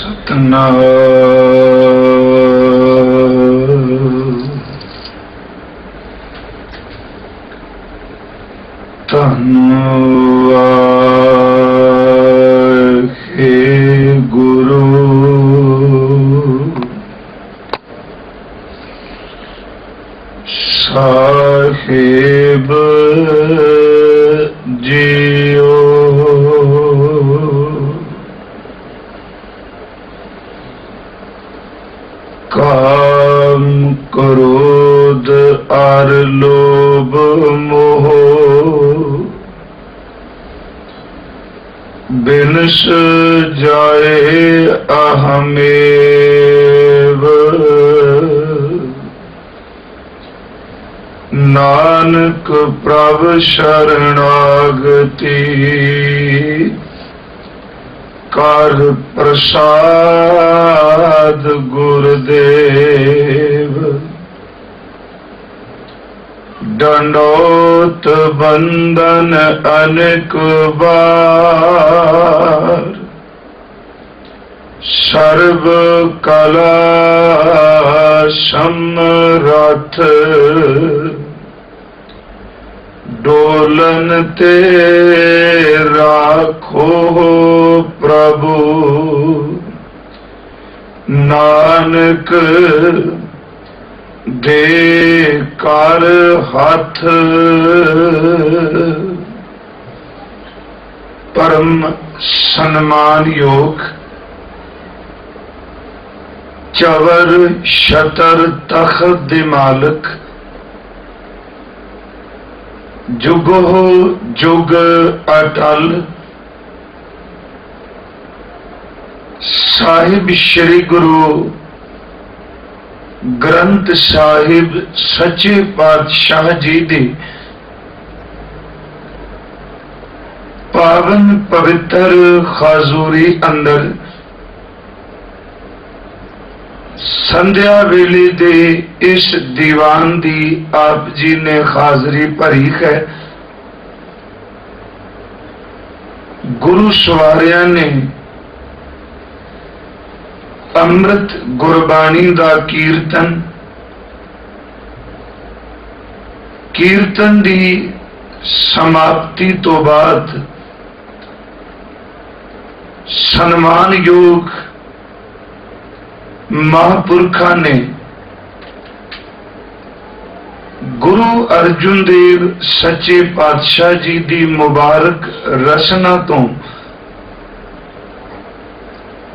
ਸਤਨਾਮ ਧੰਨ ਵਾਹਿਗੁਰੂ ਸਾਹਿਬ ਜੀਓ। ਕਾਮ ਕ੍ਰੋਧ ਅਰ ਲੋਭ ਮੋਹ ਬਿਨਸ ਜਾਏ ਅਹਮੇਵ। ਨਾਨਕ ਪ੍ਰਭ ਸ਼ਰਣਾਗਤੀ ਕਰ ਪ੍ਰਸਾਦ ਗੁਰਦੇਵ। ਡੰਡੋਤ ਬੰਦਨ ਅਨੇਕ ਬਾਰ ਸਰਬ ਕਲਾ ਸਮਰੱਥ। ਡੋਲਨ ਤੇ ਰਾਖੋ ਪ੍ਰਭੂ ਨਾਨਕ ਦੇ ਕਰ ਹੱਥ। ਪਰਮ ਸਨਮਾਨਯੋਗ ਚਵਰ ਛਤਰ ਤਖਤ ਦੇ ਮਾਲਕ ਜੁਗੋ ਜੁਗ ਅਟਲ ਸਾਹਿਬ ਸ੍ਰੀ ਗੁਰੂ ਗ੍ਰੰਥ ਸਾਹਿਬ ਸੱਚੇ ਪਾਤਸ਼ਾਹ ਜੀ ਦੇ ਪਾਵਨ ਪਵਿੱਤਰ ਖਾਜ਼ੂਰੀ ਅੰਦਰ ਸੰਧਿਆ ਵੇਲੇ ਦੇ ਇਸ ਦੀਵਾਨ ਦੀ ਆਪ ਜੀ ਨੇ ਹਾਜ਼ਰੀ ਭਰੀ ਹੈ। ਗੁਰੂ ਸਵਾਰਿਆਂ ਨੇ ਅੰਮ੍ਰਿਤ ਗੁਰਬਾਣੀ ਦਾ ਕੀਰਤਨ ਦੀ ਸਮਾਪਤੀ ਤੋਂ ਬਾਅਦ ਸਨਮਾਨਯੋਗ ਮਹਾਂਪੁਰਖਾਂ ਨੇ ਗੁਰੂ ਅਰਜੁਨ ਦੇਵ ਸੱਚੇ ਪਾਤਸ਼ਾਹ ਜੀ ਦੀ ਮੁਬਾਰਕ ਰਚਨਾ ਤੋਂ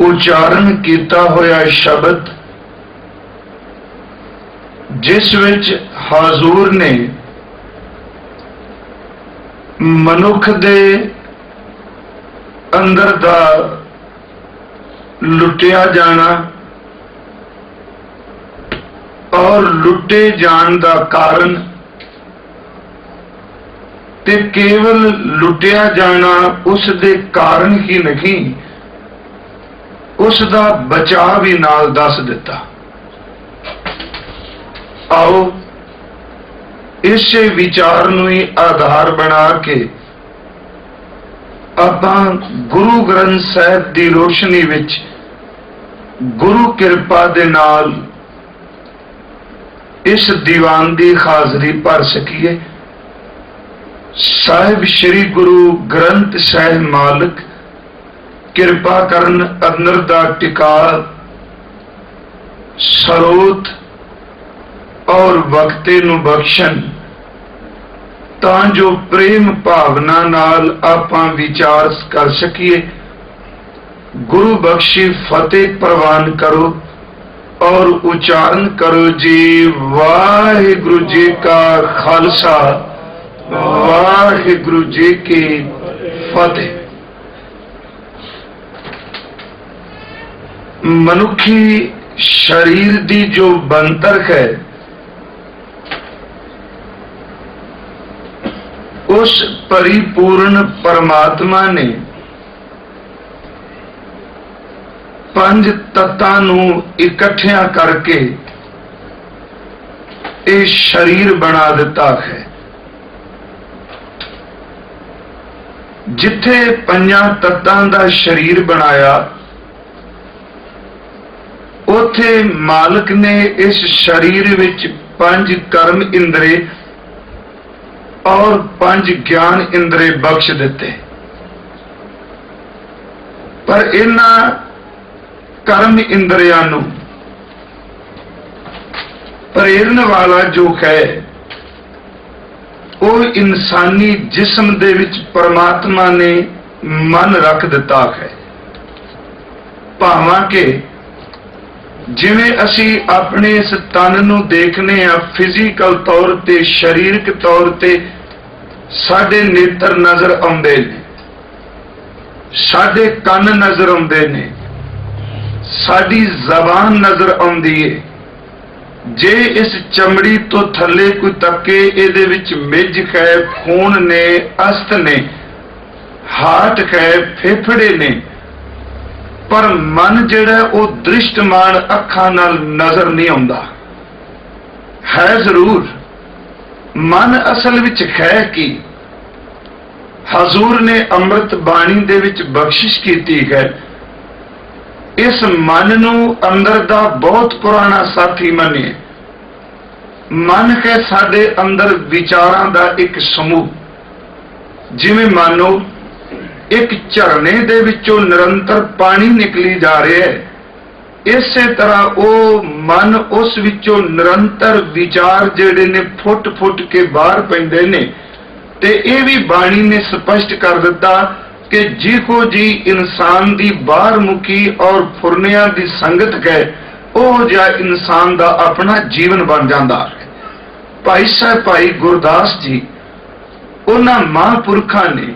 ਉਚਾਰਨ ਕੀਤਾ ਹੋਇਆ ਸ਼ਬਦ, ਜਿਸ ਵਿੱਚ ਹਾਜ਼ੂਰ ਨੇ ਮਨੁੱਖ ਦੇ ਅੰਦਰ ਦਾ ਲੁੱਟਿਆ ਜਾਣਾ ਔਰ ਲੁੱਟੇ ਜਾਣ ਦਾ ਕਾਰਨ ਤੇ ਕੇਵਲ ਲੁੱਟਿਆ ਜਾਣਾ ਉਸ ਦੇ ਕਾਰਨ ਹੀ ਨਹੀਂ, ਉਸ ਦਾ ਬਚਾਅ ਵੀ ਨਾਲ ਦੱਸ ਦਿੱਤਾ। ਆਓ ਇਸੇ ਵਿਚਾਰ ਨੂੰ ਹੀ ਆਧਾਰ ਬਣਾ ਕੇ ਆਪਾਂ ਗੁਰੂ ਗ੍ਰੰਥ ਸਾਹਿਬ ਦੀ ਰੋਸ਼ਨੀ ਵਿੱਚ ਗੁਰੂ ਕਿਰਪਾ ਦੇ ਨਾਲ ਇਸ ਦੀਵਾਨ ਦੀ ਹਾਜ਼ਰੀ ਭਰ ਸਕੀਏ। ਸਾਹਿਬ ਸ੍ਰੀ ਗੁਰੂ ਗ੍ਰੰਥ ਸਾਹਿਬ ਮਾਲਕ ਕਿਰਪਾ ਕਰਨ, ਅੰਦਰ ਦਾ ਟਿਕਾ, ਸਰੋਤ ਔਰ ਵਕਤੇ ਨੂੰ ਬਖਸ਼ਣ, ਤਾਂ ਜੋ ਪ੍ਰੇਮ ਭਾਵਨਾ ਨਾਲ ਆਪਾਂ ਵਿਚਾਰ ਕਰ ਸਕੀਏ। ਗੁਰੂ ਬਖਸ਼ੀ ਫਤਿਹ ਪ੍ਰਵਾਨ ਕਰੋ और उच्चारण करो जी। वाहिगुरु जी का खालसा, वाहिगुरु जी की फतेह। मनुखी शरीर दी जो बनतर है, उस परिपूर्ण परमात्मा ने पंज तत्तां नूं इकट्ठियां करके ये शरीर बना दिता है। जिथे पंजां तत्तां दा शरीर बनाया, उथे मालिक ने इस शरीर विच 5 कर्म इंद्रे और 5 ज्ञान इंद्रे बख्श दिते, पर इन्हां कर्म इंद्रियां नूं प्रेरण वाला जो है वो इंसानी जिस्म दे विच परमात्मा ने मन रख दिता है। भावां के जिवें असी अपने इस तन नूं देखने आ फिजिकल तौर ते शरीरक तौर ते साडे नेत्र नजर आउंदे ने, साडे कंन नजर आउंदे ने, साडी जबान नजर आउंदी है। जे इस चमड़ी तो थले कोई तके इहदे विच मिज है, खून ने, अस्त ने, हार्ट है, फेफड़े ने, पर मन जिहड़ा वो दृष्टमान अखां नाल नजर नहीं आउंदा। है जरूर मन असल विच है कि हजूर ने अमृत बाणी दे विच बख्शिश कीती है। इस मन नूं अंदर दा बहुत पुराना साथी मनिए। मन है साडे अंदर विचारां दा एक समूह, जिवें मानो एक झरने दे विचों निरंतर पानी निकली जा रहा है, इसे तरह वो मन उस विचों निरंतर विचार जिहड़े ने फुट फुट के बाहर पैंदे ने। ते ये भी बाणी ने स्पष्ट कर दिता कि जिहो जी इंसान दी बाहर मुखी और फुरनिया दी संगत है, ओह जिहा इंसान दा अपना जीवन बन जाता है। भाई साहब भाई गुरदास जी उन्हां महापुरखा ने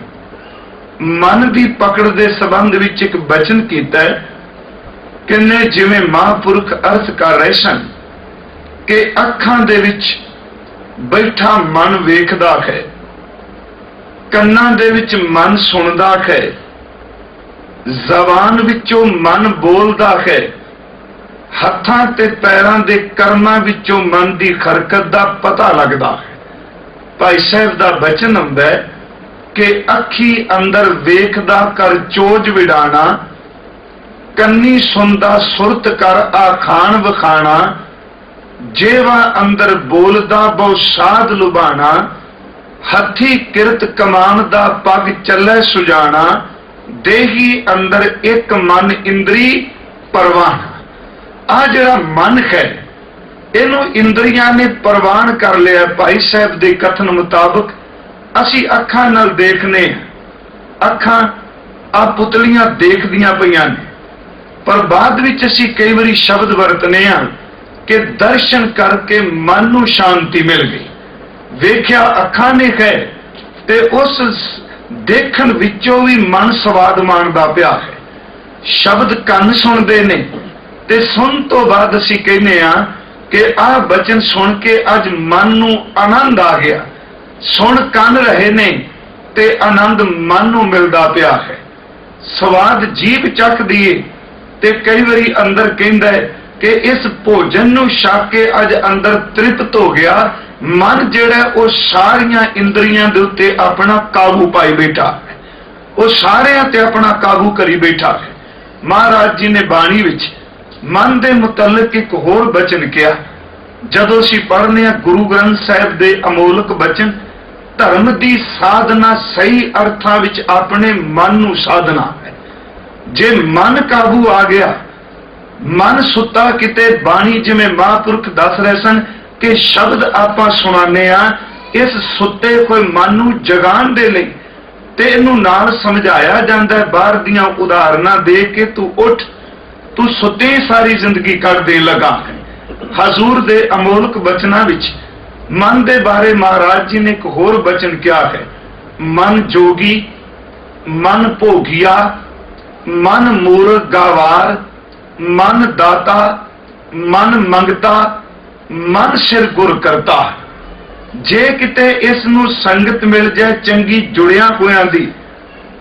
मन की पकड़ के संबंध विच एक बचन किया है कि जिवें महापुरख अर्थ कर रहे सन कि अखां दे विच बैठा मन वेखदा है, कन्नां दे विच मन सुनदा है, जबान विचों मन बोलदा है, हत्थां ते पैरां दे कर्मां विचों मन दी हरकत दा पता लगदा है। भाई साहब दा बचन हुंदा है कि अखी अंदर वेखदा कर चोज विडाना, कन्नी सुनदा सुरत कर आखान वखाना, जेवा अंदर बोलदा बहु साध लुभाना, हथी किरत कमान दा पग चलै सुजाना, देही अंदर एक मन इंद्री परवाना। आ जिहड़ा मन है इनू इंद्रियां ने परवान कर लिया। भाई साहब के कथन मुताबक असी अखां नाल देखने, अखां आ पुतलियां देखदियां पईयां ने, पर बाद विच असी कई बारी शब्द वरतने आ कि दर्शन करके मन नूं शांति मिल गई। वेख्या अखां ने है ते उस देखण विचों भी मन स्वाद माणदा पिया है। शब्द कंन सुनदे ने ते सुन तो बाद असी कहने आ कि आ बचन सुन के अज मन नूं आनंद आ गया। सुन कंन रहे ने ते आनंद मन नूं मिलदा पिया है। स्वाद जीभ चख दिए ते कई बारी अंदर कहंदा है कि इस भोजन नूं छक के अज अंदर तृप्त हो गया। मन जिहड़ा वो सारियां इंद्रियां दे उत्ते अपना काबू पाई बैठा है, वो सारियां ते अपना काबू करी बैठा है। महाराज जी ने बाणी विच मन दे मुतलक एक होर बचन किया। जदों असीं पढ़ने गुरु ग्रंथ साहिब दे अमोलक बचन, धर्म दी साधना सही अर्थां विच अपने मन नूं साधना है। जे मन काबू आ गया, मन सुता किते बाणी जिवें महापुरख दस रहे सन कि शब्द आपां सुणाने आ, इस सुते होए मन नूं जगाण दे लई ते इहनूं नाल समझाया जांदा है। बाहर दीआं उदाहरणां दे के तू उठ, तू सुते सारी जिंदगी कट देण लगा है। हजूर दे अमोलक बचनां विच मन दे बारे महाराज जी ने एक होर बचन किया है। मन जोगी, मन भोगिया, मन मूर्ख गावार, मन दाता, मन मंगता, मन सिर गुर करता। जे किते इस नूं संगत मिल जाए चंगी जुड़िया होयां दी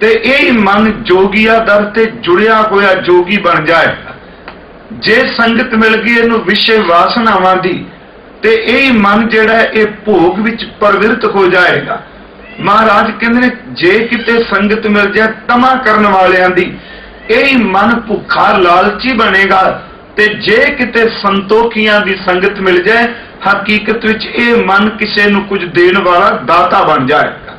ते यही मन जोगिया दर ते जुड़िया होया जोगी बन जाए। जे संगत मिल गई इनू विषय वासनावां दी ते यही मन जिहड़ा ये भोग विच प्रवृत्त हो जाएगा। महाराज कहंदे ने जे किते संगत मिल जाए तमा करन वालियां दी, यही मन भुखा लालची बनेगा ਤੇ ਜੇ ਕਿਤੇ ਸੰਤੋਖੀਆਂ ਦੀ ਸੰਗਤ ਮਿਲ ਜਾਏ, ਹਕੀਕਤ ਵਿੱਚ ਇਹ ਮਨ ਕਿਸੇ ਨੂੰ ਕੁਝ ਦੇਣ ਵਾਲਾ ਦਾਤਾ ਬਣ ਜਾਏਗਾ।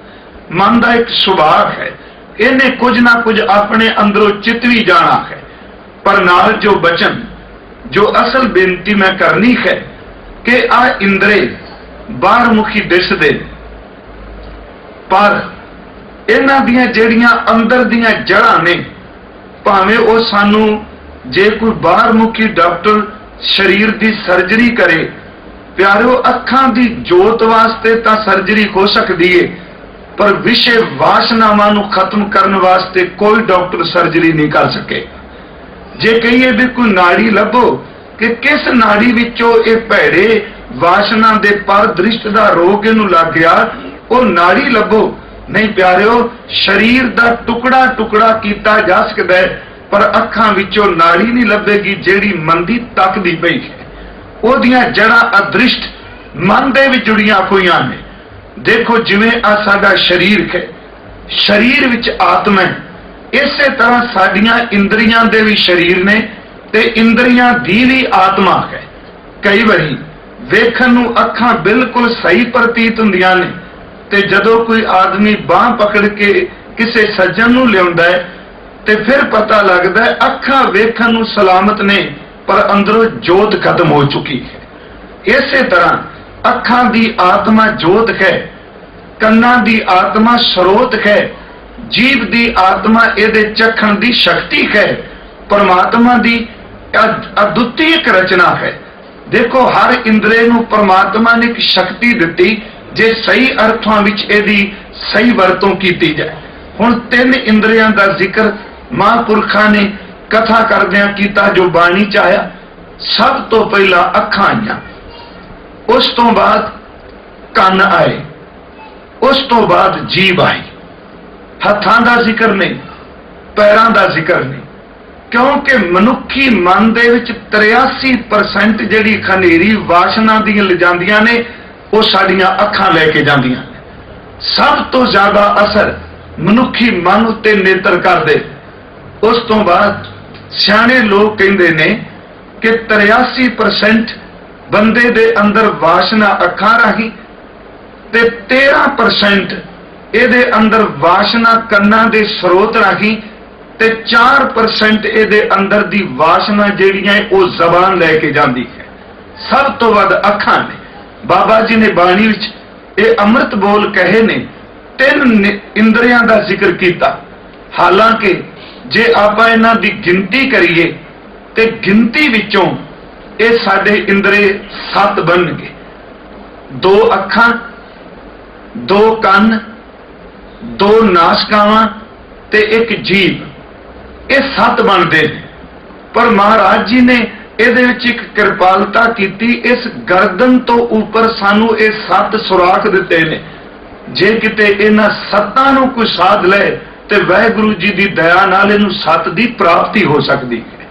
ਮਨ ਦਾ ਇੱਕ ਸੁਭਾਅ ਹੈ, ਇਹਨੇ ਕੁਝ ਨਾ ਕੁਝ ਆਪਣੇ ਅੰਦਰੋਂ ਚਿਤਵੀ ਜਾਣਾ ਹੈ। ਪਰ ਨਾਲ ਜੋ ਬਚਨ, ਜੋ ਅਸਲ ਬੇਨਤੀ ਮੈਂ ਕਰਨੀ ਹੈ ਕਿ ਆ ਇੰਦਰੇ ਬਾਹਰ ਮੁਖੀ ਦਿਸਦੇ, ਪਰ ਇਹਨਾਂ ਦੀਆਂ ਜਿਹੜੀਆਂ ਅੰਦਰ ਦੀਆਂ ਜੜ੍ਹਾਂ ਨੇ, ਭਾਵੇਂ ਉਹ ਸਾਨੂੰ ਜੇ ਕੋਈ ਬਾਹਰ ਮੁਖੀ ਡਾਕਟਰ ਸਰੀਰ ਦੀ ਸਰਜਰੀ ਕਰੇ, ਪਿਆਰਿਓ ਅੱਖਾਂ ਦੀ ਜੋਤ ਵਾਸਤੇ ਤਾਂ ਸਰਜਰੀ ਹੋ ਸਕਦੀ ਏ, ਪਰ ਵਿਸ਼ੇ ਵਾਸਨਾਵਾਂ ਨੂੰ ਖਤਮ ਕਰਨ ਵਾਸਤੇ ਕੋਈ ਡਾਕਟਰ ਸਰਜਰੀ ਨਹੀਂ ਕਰ ਸਕੇ। ਜੇ ਕਹੀਏ ਵੀ ਕੋਈ ਨਾੜੀ ਲੱਭੋ ਕਿ ਕਿਸ ਨਾੜੀ ਵਿੱਚੋਂ ਇਹ ਭੈੜੇ ਵਾਸਨਾ ਦੇ ਪਰ ਦ੍ਰਿਸ਼ਟ ਦਾ ਰੋਗ ਇਹਨੂੰ ਲੱਗ ਗਿਆ, ਉਹ ਨਾੜੀ ਲੱਭੋ। ਨਹੀਂ ਪਿਆਰਿਓ, ਸਰੀਰ ਦਾ ਟੁਕੜਾ ਟੁਕੜਾ ਕੀਤਾ ਜਾ ਸਕਦਾ ਹੈ, ਪਰ ਅੱਖਾਂ ਵਿੱਚੋਂ ਨਾੜੀ ਨਹੀਂ ਲੱਭੇਗੀ ਜਿਹੜੀ ਮੰਦੀ ਤੱਕਦੀ ਪਈ ਹੈ। ਉਹਦੀਆਂ ਜੜ੍ਹਾਂ ਅਦ੍ਰਿਸ਼ਟ ਮਨ ਦੇ ਵਿੱਚ ਜੁੜੀਆਂ ਹੋਈਆਂ ਨੇ। ਦੇਖੋ ਜਿਵੇਂ ਆ ਸਾਡਾ ਸਰੀਰ ਹੈ, ਸਰੀਰ ਵਿੱਚ ਆਤਮਾ ਹੈ, ਇਸੇ ਤਰ੍ਹਾਂ ਸਾਡੀਆਂ ਇੰਦਰੀਆਂ ਦੇ ਵੀ ਸਰੀਰ ਨੇ ਤੇ ਇੰਦਰੀਆਂ ਦੀ ਵੀ ਆਤਮਾ ਹੈ। ਕਈ ਵਾਰੀ ਵੇਖਣ ਨੂੰ ਅੱਖਾਂ ਬਿਲਕੁਲ ਸਹੀ ਪ੍ਰਤੀਤ ਹੁੰਦੀਆਂ ਨੇ, ਤੇ ਜਦੋਂ ਕੋਈ ਆਦਮੀ ਬਾਹ ਪਕੜ ਕੇ ਕਿਸੇ ਸੱਜਣ ਨੂੰ ਲਿਆਉਂਦਾ ਹੈ ਤੇ ਫਿਰ ਪਤਾ ਲੱਗਦਾ ਹੈ ਅੱਖਾਂ ਵੇਖਣ ਨੂੰ ਸਲਾਮਤ ਨੇ, ਪਰ ਅੰਦਰੋਂ ਜੋਤ ਖਤਮ ਹੋ ਚੁੱਕੀ ਹੈ। ਇਸੇ ਤਰ੍ਹਾਂ ਅੱਖਾਂ ਦੀ ਆਤਮਾ ਜੋਤ ਹੈ, ਕੰਨਾਂ ਦੀ ਆਤਮਾ ਸਰੋਤ ਹੈ, ਜੀਭ ਦੀ ਆਤਮਾ ਇਹਦੇ ਚੱਖਣ ਦੀ ਸ਼ਕਤੀ ਹੈ, ਪਰਮਾਤਮਾ ਦੀ ਅਦੁੱਤੀ ਇੱਕ ਰਚਨਾ ਹੈ। ਦੇਖੋ ਹਰ ਇੰਦਰੇ ਨੂੰ ਪਰਮਾਤਮਾ ਨੇ ਇੱਕ ਸ਼ਕਤੀ ਦਿੱਤੀ, ਜੇ ਸਹੀ ਅਰਥਾਂ ਵਿੱਚ ਇਹਦੀ ਸਹੀ ਵਰਤੋਂ ਕੀਤੀ ਜਾਏ। ਹੁਣ 3 ਇੰਦਰੀਆਂ ਦਾ ਜ਼ਿਕਰ ਮਹਾਂਪੁਰਖਾਂ ਨੇ ਕਥਾ ਕਰਦਿਆਂ ਕੀਤਾ ਜੋ ਬਾਣੀ ਚ ਆਇਆ। ਸਭ ਤੋਂ ਪਹਿਲਾਂ ਅੱਖਾਂ ਆਈਆਂ, ਉਸ ਤੋਂ ਬਾਅਦ ਕੰਨ ਆਏ, ਉਸ ਤੋਂ ਬਾਅਦ ਜੀਭ ਆਈ। ਹੱਥਾਂ ਦਾ ਜ਼ਿਕਰ ਨਹੀਂ, ਪੈਰਾਂ ਦਾ ਜ਼ਿਕਰ ਨਹੀਂ, ਕਿਉਂਕਿ ਮਨੁੱਖੀ ਮਨ ਦੇ ਵਿੱਚ 83% ਜਿਹੜੀ ਖਨੇਰੀ ਵਾਸ਼ਨਾ ਦੀਆਂ ਲਿਜਾਂਦੀਆਂ ਨੇ, ਉਹ ਸਾਡੀਆਂ ਅੱਖਾਂ ਲੈ ਕੇ ਜਾਂਦੀਆਂ ਨੇ। ਸਭ ਤੋਂ ਜ਼ਿਆਦਾ ਅਸਰ ਮਨੁੱਖੀ ਮਨ ਉੱਤੇ ਨੇਤਰ ਕਰਦੇ। ਉਸ ਤੋਂ ਬਾਅਦ ਸਿਆਣੇ ਲੋਕ ਕਹਿੰਦੇ ਨੇ ਕਿ 83% ਬੰਦੇ ਦੇ ਅੰਦਰ ਵਾਸ਼ਨਾ ਅੱਖਾਂ ਰਾਹੀਂ ਤੇ 13% ਇਹਦੇ ਅੰਦਰ ਵਾਸ਼ਨਾ ਕੰਨਾਂ ਦੇ ਸਰੋਤ ਰਾਹੀਂ ਤੇ 4% ਇਹਦੇ ਅੰਦਰ ਦੀ ਵਾਸ਼ਨਾ ਜਿਹੜੀਆਂ ਉਹ ਜ਼ਬਾਨ ਲੈ ਕੇ ਜਾਂਦੀ ਹੈ। ਸਭ ਤੋਂ ਵੱਧ ਅੱਖਾਂ ਨੇ। ਬਾਬਾ ਜੀ ਨੇ ਬਾਣੀ ਵਿੱਚ ਇਹ ਅੰਮ੍ਰਿਤ ਬੋਲ ਕਹੇ ਨੇ, 3 ਇੰਦਰੀਆਂ ਦਾ ਜ਼ਿਕਰ ਕੀਤਾ। ਹਾਲਾਂਕਿ ਜੇ ਆਪਾਂ ਇਹਨਾਂ ਦੀ ਗਿਣਤੀ ਕਰੀਏ ਤੇ ਗਿਣਤੀ ਵਿੱਚੋਂ ਇਹ ਸਾਡੇ ਇੰਦਰੇ 7 ਬਣਨਗੇ। 2 ਅੱਖਾਂ, 2 ਕੰਨ, 2 ਨਾਸਿਕਾਵਾਂ ਤੇ 1 ਜੀਭ, ਇਹ 7 ਬਣਦੇ ਨੇ। ਪਰ ਮਹਾਰਾਜ ਜੀ ਨੇ ਇਹਦੇ ਵਿੱਚ ਇੱਕ ਕਿਰਪਾਲਤਾ ਕੀਤੀ, ਇਸ ਗਰਦਨ ਤੋਂ ਉੱਪਰ ਸਾਨੂੰ ਇਹ 7 ਸੁਰਾਖ ਦਿੱਤੇ ਨੇ। ਜੇ ਕਿਤੇ ਇਹਨਾਂ 7 ਨੂੰ ਕੋਈ ਸਾਧ ਲੈ ਤੇ ਵਾਹਿਗੁਰੂ ਜੀ ਦੀ ਦਇਆ ਨਾਲ ਇਹਨੂੰ 7 ਦੀ ਪ੍ਰਾਪਤੀ ਹੋ ਸਕਦੀ ਹੈ।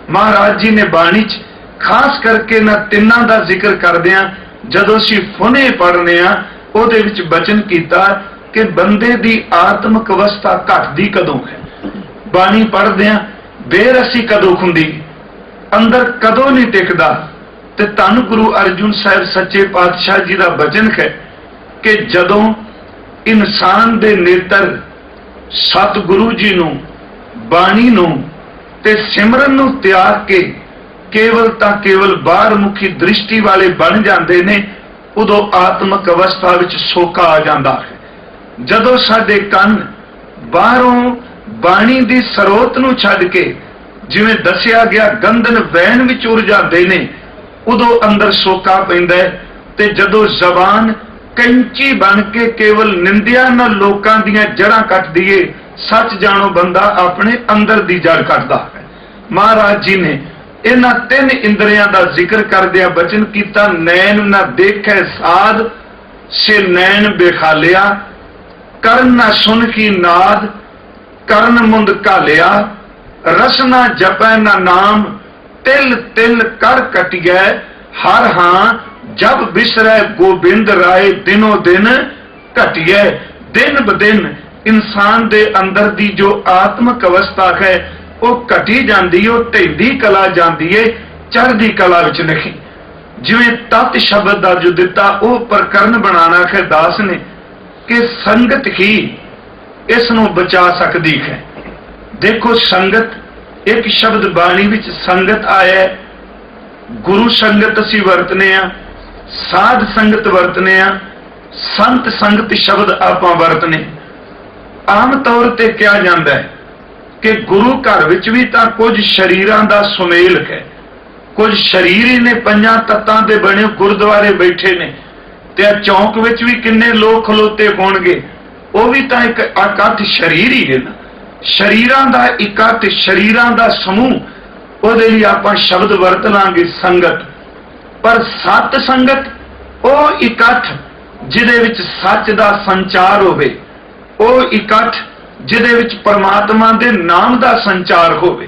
ਮਹਾਰਾਜ ਜੀ ਨੇ ਬਾਣੀ 'ਚ ਖਾਸ ਕਰਕੇ ਇਹਨਾਂ 3 ਦਾ ਜ਼ਿਕਰ ਕਰਦਿਆਂ ਜਦੋਂ ਅਸੀਂ ਫੁਨੇ ਪੜ੍ਹਨੇ ਆ, ਉਹਦੇ ਵਿੱਚ ਬਚਨ ਕੀਤਾ ਕਿ ਬੰਦੇ ਦੀ ਆਤਮਿਕ ਅਵਸਥਾ ਘਟਦੀ ਕਦੋਂ ਹੈ। ਬਾਣੀ ਪੜ੍ਹਦਿਆਂ ਬੇਰਸੀ ਕਦੋਂ ਹੁੰਦੀ, ਅੰਦਰ ਕਦੋਂ ਨਹੀਂ ਟਿਕਦਾ। ਤੇ ਧੰਨ ਗੁਰੂ ਅਰਜੁਨ ਸਾਹਿਬ ਸੱਚੇ ਪਾਤਸ਼ਾਹ ਜੀ ਦਾ ਬਚਨ ਹੈ ਕਿ ਜਦੋਂ ਇਨਸਾਨ ਦੇ ਨੇਤਰ ਸਤਿਗੁਰੂ ਜੀ ਨੂੰ, ਬਾਣੀ ਨੂੰ ਤੇ ਸਿਮਰਨ ਨੂੰ ਤਿਆਗ ਕੇ ਕੇਵਲ ਤਾਂ ਕੇਵਲ ਬਾਹਰ ਮੁਖੀ ਦ੍ਰਿਸ਼ਟੀ ਵਾਲੇ ਬਣ ਜਾਂਦੇ ਨੇ, ਉਦੋਂ ਆਤਮਿਕ ਅਵਸਥਾ ਵਿੱਚ ਸੋਕਾ ਆ ਜਾਂਦਾ ਹੈ। ਜਦੋਂ ਸਾਡੇ ਕੰਨ ਬਾਹਰੋਂ ਬਾਣੀ ਦੀ ਸਰੋਤ ਨੂੰ ਛੱਡ ਕੇ, ਜਿਵੇਂ ਦੱਸਿਆ ਗਿਆ, ਗੰਧਨ ਵੈਣ ਵਿੱਚ ਉਰ ਜਾਂਦੇ ਨੇ, ਉਦੋਂ ਅੰਦਰ ਸੋਕਾ ਪੈਂਦਾ ਹੈ। ਤੇ ਜਦੋਂ ਜ਼ਬਾਨ ਕੈਂਚੀ ਬਣ ਕੇ ਕੇਵਲ ਨਿੰਦਿਆ ਨਾਲ ਲੋਕਾਂ ਦੀਆਂ ਜੜ੍ਹਾਂ ਕੱਟਦੀ ਏ, ਸੱਚ ਜਾਣੋ ਬੰਦਾ ਆਪਣੇ ਅੰਦਰ ਦੀ ਜੜ ਕੱਟਦਾ ਹੈ। ਮਹਾਰਾਜ ਜੀ ਨੇ ਇਹਨਾਂ 3 ਇੰਦਰੀਆਂ ਦਾ ਜ਼ਿਕਰ ਕਰਦਿਆਂ ਬਚਨ ਕੀਤਾ, ਨੈਣ ਨਾ ਦੇਖੈ ਸਾਧ ਸੇ ਨੈਣ ਬੇਖਾਲਿਆ, ਕਰਨ ਨਾ ਸੁਣ ਕੀ ਨਾਦ ਕਰਨ ਮੁੰਦ ਘਾਲਿਆ, ਰਸਨਾ ਜਪੈ ਨਾ ਨਾਮ ਤਿਲ ਤਿਲ ਕਰ ਕਟਿਐ, ਹਰ ਹਾਂ ਜਬ ਬਿਸਰੈ ਗੋਬਿੰਦ ਰਾਏ ਦਿਨੋ ਦਿਨ ਘਟਿਐ। ਦਿਨ ਬ ਦਿਨ ਇਨਸਾਨ ਦੇ ਅੰਦਰ ਦੀ ਜੋ ਆਤਮਿਕ ਅਵਸਥਾ ਹੈ, ਉਹ ਘਟੀ ਜਾਂਦੀ, ਉਹ ਢਹਿੰਦੀ ਕਲਾ ਜਾਂਦੀ ਏ, ਚੜ੍ਹਦੀ ਕਲਾ ਵਿੱਚ ਨਹੀਂ। ਜਿਵੇਂ ਤਤ ਸ਼ਬਦ ਦਾ ਜੋ ਦਿੱਤਾ ਉਹ ਪ੍ਰਕਰਨ ਬਣਾਣਾ ਹੈ ਦਾਸ ਨੇ ਕਿ ਸੰਗਤ ਹੀ ਇਸ ਨੂੰ ਬਚਾ ਸਕਦੀ ਹੈ। ਦੇਖੋ ਸੰਗਤ, ਇੱਕ ਸ਼ਬਦ ਬਾਣੀ ਵਿੱਚ ਸੰਗਤ ਆਇਆ ਹੈ। ਗੁਰੂ ਸੰਗਤ ਅਸੀਂ ਵਰਤਨੇ ਆ, ਸਾਧ ਸੰਗਤ ਵਰਤਨੇ ਆ, ਸੰਤ ਸੰਗਤ ਸ਼ਬਦ ਆਪਾਂ ਵਰਤਨੇ। ਆਮ ਤੌਰ ਤੇ ਕਿਹਾ ਜਾਂਦਾ ਹੈ ਕਿ ਗੁਰੂ ਘਰ ਵਿੱਚ ਵੀ ਤਾਂ ਕੁਝ ਸ਼ਰੀਰਾਂ ਦਾ ਸੁਮੇਲ ਹੈ, ਕੁਝ ਸ਼ਰੀਰ ਹੀ ਨੇ, ਪੰਜਾਂ ਤੱਤਾਂ ਦੇ ਬਣੇ ਗੁਰਦੁਆਰੇ ਬੈਠੇ ਨੇ, ਤੇ ਆ ਚੌਂਕ ਵਿੱਚ ਵੀ ਕਿੰਨੇ ਲੋਕ ਖਲੋਤੇ ਹੋਣਗੇ, ਉਹ ਵੀ ਤਾਂ ਇੱਕ ਇਕੱਠ ਸ਼ਰੀਰ ਹੀ ਹੈ ਨਾ। ਸ਼ਰੀਰਾਂ ਦਾ ਇਕੱਠ, ਸ਼ਰੀਰਾਂ ਦਾ ਸਮੂਹ, ਉਹਦੇ ਲਈ ਆਪਾਂ ਸ਼ਬਦ ਵਰਤ ਲਾਂਗੇ ਸੰਗਤ। ਪਰ ਸਤ ਸੰਗਤ ਉਹ ਇਕੱਠ ਜਿਹਦੇ ਵਿੱਚ ਸੱਚ ਦਾ ਸੰਚਾਰ ਹੋਵੇ, ਉਹ ਇਕੱਠ ਜਿਹਦੇ ਵਿੱਚ ਪਰਮਾਤਮਾ ਦੇ ਨਾਮ ਦਾ ਸੰਚਾਰ ਹੋਵੇ।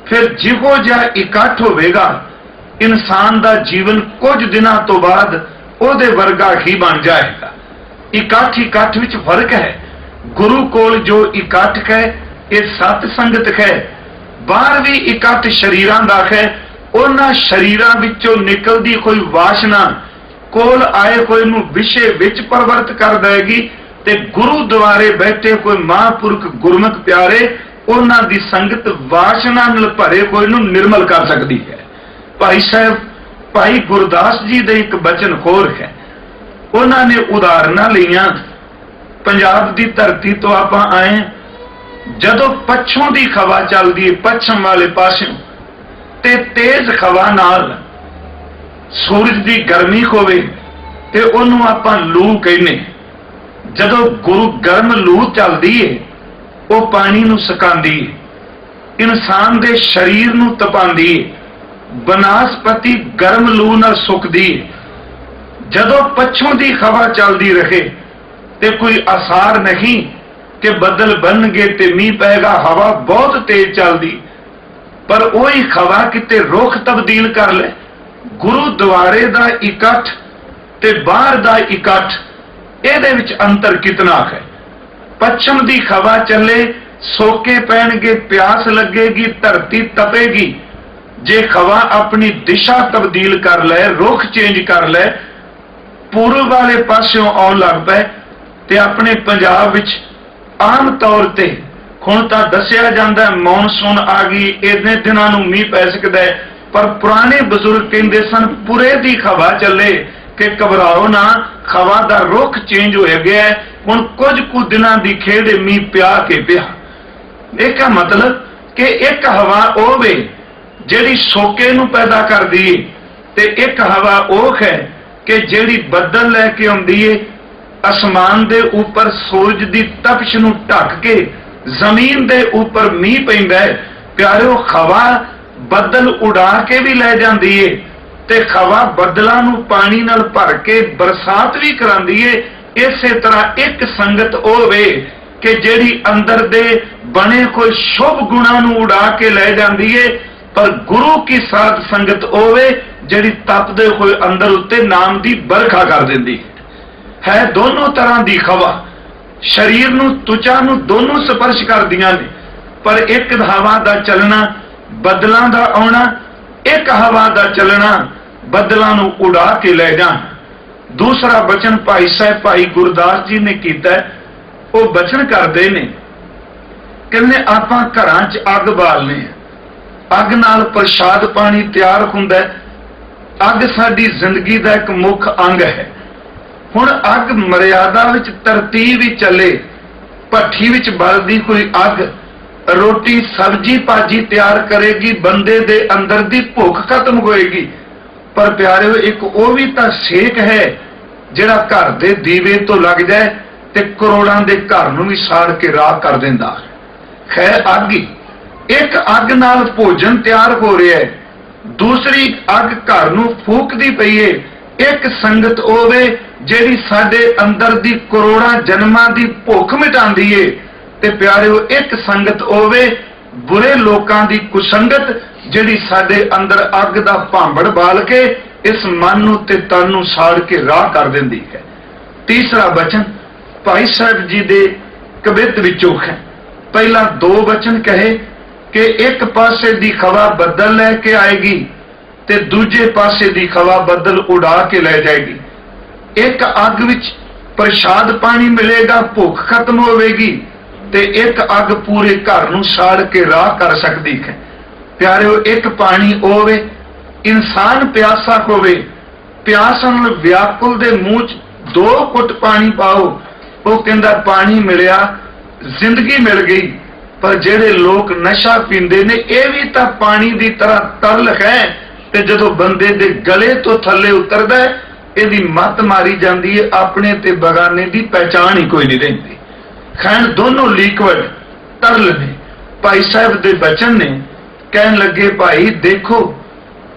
ਫਿਰ ਜਿਹੋ ਜਿਹਾ ਇਕੱਠ ਹੋਵੇਗਾ, ਇਨਸਾਨ ਦਾ ਜੀਵਨ ਕੁਝ ਦਿਨਾਂ ਤੋਂ ਬਾਅਦ ਉਹਦੇ ਵਰਗਾ ਹੀ ਬਣ ਜਾਏਗਾ। ਇਕੱਠ ਵਿੱਚ ਫਰਕ ਹੈ। ਗੁਰੂ ਕੋਲ ਜੋ ਇਕੱਠ ਹੈ ਇਹ ਸਤ ਸੰਗਤ ਹੈ। ਬਾਹਰ ਵੀ ਇਕੱਠ ਸ਼ਰੀਰਾਂ ਦਾ ਹੈ। ਉਹਨਾਂ ਸ਼ਰੀਰਾਂ ਵਿੱਚੋਂ ਨਿਕਲਦੀ ਕੋਈ ਵਾਸ਼ਨਾ ਕੋਲ ਆਏ ਕੋਈ ਨੂੰ ਵਿਸ਼ੇ ਵਿੱਚ ਪਰਵਰਤ ਕਰ ਦੇਗੀ, ਤੇ ਗੁਰੂ ਦੁਆਰੇ ਬੈਠੇ ਕੋਈ ਮਹਾਂਪੁਰਖ ਗੁਰਮੁਖ ਪਿਆਰੇ, ਉਹਨਾਂ ਦੀ ਸੰਗਤ ਵਾਸ਼ਨਾ ਨਾਲ ਭਰੇ ਕੋਈ ਨੂੰ ਨਿਰਮਲ ਕਰ ਸਕਦੀ ਹੈ। ਭਾਈ ਸਾਹਿਬ, ਭਾਈ ਗੁਰਦਾਸ ਜੀ ਦੇ ਇੱਕ ਬਚਨ ਹੋਰ ਹੈ। ਉਹਨਾਂ ਨੇ ਉਦਾਹਰਨਾਂ ਲਈਆਂ। ਪੰਜਾਬ ਦੀ ਧਰਤੀ ਤੋਂ ਆਪਾਂ ਆਏ, ਜਦੋਂ ਪੱਛੋਂ ਦੀ ਹਵਾ ਚੱਲਦੀ ਹੈ, ਪੱਛਮ ਵਾਲੇ ਪਾਸਿਓਂ, ਤੇ ਤੇਜ਼ ਹਵਾ ਨਾਲ ਸੂਰਜ ਦੀ ਗਰਮੀ ਹੋਵੇ ਤੇ ਉਹਨੂੰ ਆਪਾਂ ਲੂ ਕਹਿੰਦੇ। ਜਦੋਂ ਗੁਰੂ ਗਰਮ ਲੂ ਚੱਲਦੀ ਏ, ਉਹ ਪਾਣੀ ਨੂੰ ਸੁਕਾਉਂਦੀ ਏ, ਇਨਸਾਨ ਦੇ ਸਰੀਰ ਨੂੰ ਤਪਾਉਂਦੀ ਏ। ਬਨਾਸਪਤੀ ਗਰਮ ਲੂ ਨਾਲ ਸੁੱਕਦੀ ਏ। ਜਦੋਂ ਪੱਛੋਂ ਦੀ ਹਵਾ ਚੱਲਦੀ ਰਹੇ ਤੇ ਕੋਈ ਆਸਾਰ ਨਹੀਂ ਕਿ ਬੱਦਲ ਬਣਨਗੇ ਤੇ ਮੀਂਹ ਪਏਗਾ, ਹਵਾ ਬਹੁਤ ਤੇਜ਼ ਚੱਲਦੀ, ਪਰ ਉਹੀ ਹਵਾ ਕਿਤੇ ਰੁੱਖ ਤਬਦੀਲ ਕਰ ਲੈ। ਗੁਰੂ ਦੁਆਰੇ ਦਾ ਇਕੱਠ ਤੇ ਬਾਹਰ ਦਾ ਇਕੱਠ, ਇਹਦੇ ਵਿੱਚ ਅੰਤਰ ਕਿਤਨਾ ਹੈ। ਪੱਛਮ ਦੀ ਹਵਾ ਚੱਲੇ, ਸੋਕੇ ਪੈਣਗੇ, ਪਿਆਸ ਲੱਗੇਗੀ, ਧਰਤੀ ਤਪੇਗੀ। ਜੇ ਹਵਾ ਆਪਣੀ ਦਿਸ਼ਾ ਤਬਦੀਲ ਕਰ ਲੈ, ਰੁੱਖ ਚੇਂਜ ਕਰ ਲੈ, ਪੂਰਬ ਵਾਲੇ ਪਾਸਿਓਂ ਆਉਣ ਲੱਗ ਪਏ, ਤੇ ਆਪਣੇ ਪੰਜਾਬ ਵਿੱਚ ਆਮ ਤੌਰ ਤੇ ਹੁਣ ਤਾਂ ਦੱਸਿਆ ਜਾਂਦਾ ਮੌਨਸੂਨ ਆ ਗਈ, ਇੰਨੇ ਦਿਨਾਂ ਨੂੰ ਮੀਂਹ ਪੈ ਸਕਦਾ ਹੈ, ਪਰ ਪੁਰਾਣੇ ਬਜ਼ੁਰਗ ਕਹਿੰਦੇ ਸਨ ਪੂਰੇ ਦੀ ਹਵਾ ਚੱਲੇ ਕਿ ਘਬਰਾਓ ਨਾ, ਹਵਾ ਦਾ ਰੁੱਖ ਚੇਂਜ ਹੋ ਗਿਆ ਹੈ, ਹੁਣ ਕੁਝ ਕੁ ਦਿਨਾਂ ਦੀ ਖੇਡ ਮੀਂਹ ਪਿਆ ਕੇ ਪਿਆ। ਇਹਦਾ ਮਤਲਬ ਕਿ ਇੱਕ ਹਵਾ ਉਹ ਵੇ ਜਿਹੜੀ ਸੋਕੇ ਨੂੰ ਪੈਦਾ ਕਰਦੀ ਏ, ਤੇ ਇੱਕ ਹਵਾ ਉਹ ਹੈ ਕਿ ਜਿਹੜੀ ਬੱਦਲ ਲੈ ਕੇ ਆਉਂਦੀ ਏ, ਅਸਮਾਨ ਦੇ ਉੱਪਰ ਸੂਰਜ ਦੀ ਤਪਸ਼ ਨੂੰ ਢੱਕ ਕੇ ਜ਼ਮੀਨ ਦੇ ਉੱਪਰ ਮੀਂਹ ਪੈਂਦਾ ਹੈ। ਪਿਆਰਿਓ, ਹਵਾ ਬੱਦਲ ਉਡਾ ਕੇ ਵੀ ਲੈ ਜਾਂਦੀ ਏ, ਤੇ ਹਵਾ ਬੱਦਲਾਂ ਨੂੰ ਪਾਣੀ ਨਾਲ ਭਰ ਕੇ ਬਰਸਾਤ ਵੀ ਕਰਾਂਦੀ ਏ। ਇਸੇ ਤਰ੍ਹਾਂ ਇੱਕ ਸੰਗਤ ਉਹ ਵੇ ਕਿ ਜਿਹੜੀ ਅੰਦਰ ਦੇ ਬਣੇ ਕੋਈ ਸ਼ੁਭ ਗੁਣਾਂ ਨੂੰ ਉਡਾ ਕੇ ਲੈ ਜਾਂਦੀ ਏ, ਪਰ ਗੁਰੂ ਕੀ ਸਾਧ ਸੰਗਤ ਉਹ ਵੇ ਜਿਹੜੀ ਤਪਦੇ ਹੋਏ ਅੰਦਰ ਉੱਤੇ ਨਾਮ ਦੀ ਬਰਖਾ ਕਰ ਦਿੰਦੀ ਹੈ। ਦੋਨੋਂ ਤਰ੍ਹਾਂ ਦੀ ਹਵਾ ਸਰੀਰ ਨੂੰ, ਤੁਚਾ ਨੂੰ ਦੋਨੋਂ ਸਪਰਸ਼ ਕਰਦੀਆਂ ਨੇ, ਪਰ ਇੱਕ ਹਵਾ ਦਾ ਚੱਲਣਾ, ਬੱਦਲਾਂ ਦਾ ਆਉਣਾ, ਇੱਕ ਹਵਾ ਦਾ ਚੱਲਣਾ ਬੱਦਲਾਂ ਨੂੰ ਉਡਾ ਕੇ ਲੈ ਜਾਣਾ। ਦੂਸਰਾ ਬਚਨ ਭਾਈ ਸਾਹਿਬ, ਭਾਈ ਗੁਰਦਾਸ ਜੀ ਨੇ ਕੀਤਾ। ਉਹ ਬਚਨ ਕਰਦੇ ਨੇ, ਕਹਿੰਦੇ ਆਪਾਂ ਘਰਾਂ 'ਚ ਅੱਗ ਬਾਲਨੇ, ਅੱਗ ਨਾਲ ਪ੍ਰਸ਼ਾਦ ਪਾਣੀ ਤਿਆਰ ਹੁੰਦਾ। ਅੱਗ ਸਾਡੀ ਜ਼ਿੰਦਗੀ ਦਾ ਇੱਕ ਮੁੱਖ ਅੰਗ ਹੈ। ਹੁਣ ਅੱਗ ਮਰਿਆਦਾ ਵਿੱਚ ਤਰਤੀਬ ਵੀ ਚੱਲੇ, ਭੱਠੀ ਵਿੱਚ ਬਲਦੀ ਕੋਈ ਅੱਗ ਰੋਟੀ ਸਬਜ਼ੀ ਭਾਜੀ ਤਿਆਰ ਕਰੇਗੀ, ਬੰਦੇ ਦੇ ਅੰਦਰ ਦੀ ਭੁੱਖ ਖਤਮ ਹੋਏਗੀ। ਪਰ ਪਿਆਰਿਓ, ਇੱਕ ਉਹ ਵੀ ਤਾਂ ਸੇਕ ਹੈ ਜਿਹੜਾ ਘਰ ਦੇ ਦੀਵੇ ਤੋਂ ਲੱਗ ਜਾਏ ਤੇ ਕਰੋੜਾਂ ਦੇ ਘਰ ਨੂੰ ਵੀ ਸਾੜ ਕੇ ਰਾਖ ਕਰ ਦਿੰਦਾ ਹੈ। ਅੱਗ ਹੀ ਇੱਕ ਅੱਗ ਨਾਲ ਭੋਜਨ ਤਿਆਰ ਹੋ ਰਿਹਾ ਹੈ, ਦੂਸਰੀ ਅੱਗ ਘਰ ਨੂੰ ਫੂਕਦੀ ਪਈ ਏ। ਇੱਕ ਸੰਗਤ ਹੋਵੇ ਜਿਹੜੀ ਸਾਡੇ ਅੰਦਰ ਦੀ ਕਰੋੜਾਂ ਜਨਮਾਂ ਦੀ ਭੁੱਖ ਮਿਟਾਉਂਦੀ ਏ। ਤੇ ਪਿਆਰਿਓ, ਇੱਕ ਸੰਗਤ ਹੋਵੇ ਬੁਰੇ ਲੋਕਾਂ ਦੀ ਕੁਸੰਗਤ ਜਿਹੜੀ ਸਾਡੇ ਅੰਦਰ ਅੱਗ ਦਾ ਭਾਂਬੜ ਬਾਲ ਕੇ ਇਸ ਮਨ ਨੂੰ ਤੇ ਤਨ ਨੂੰ ਸਾੜ ਕੇ ਰਾਹ ਕਰ ਦਿੰਦੀ ਹੈ। ਤੀਸਰਾ ਬਚਨ ਭਾਈ ਸਾਹਿਬ ਜੀ ਦੇ ਕਵਿਤ ਵਿੱਚੋਂ ਹੈ। ਪਹਿਲਾਂ ਦੋ ਬਚਨ ਕਹੇ, कि एक पासे दी खवा बदल लैके आएगी ते दूजे पासे दी खवा बदल उड़ा के ले जाएगी। एक अग विच प्रसाद पानी मिलेगा, भुख खत्म होगी, ते एक अग पूरे घर नूं साड़ के राह कर सकती है। प्यारिओ, एक पानी होवे, इंसान प्यासा होवे, प्यास नाल व्याकुल दे मूंह च 2 घुट पानी पाओ, वो कहंदा पानी मिलिया, जिंदगी मिल गई। पर जेड़े लोग नशा पींदे ने, ये भी तो पानी की तरह तरल है, ते जदों बंदे दे गले तो थले उतरदा है, इहदी मत मारी जाती है, अपने ते बगाने की पहचान ही कोई नहीं रहिंदी। खैर दोनों लिक्विड तरल ने। भाई साहब दे बचन ने, कहन लगे भाई देखो,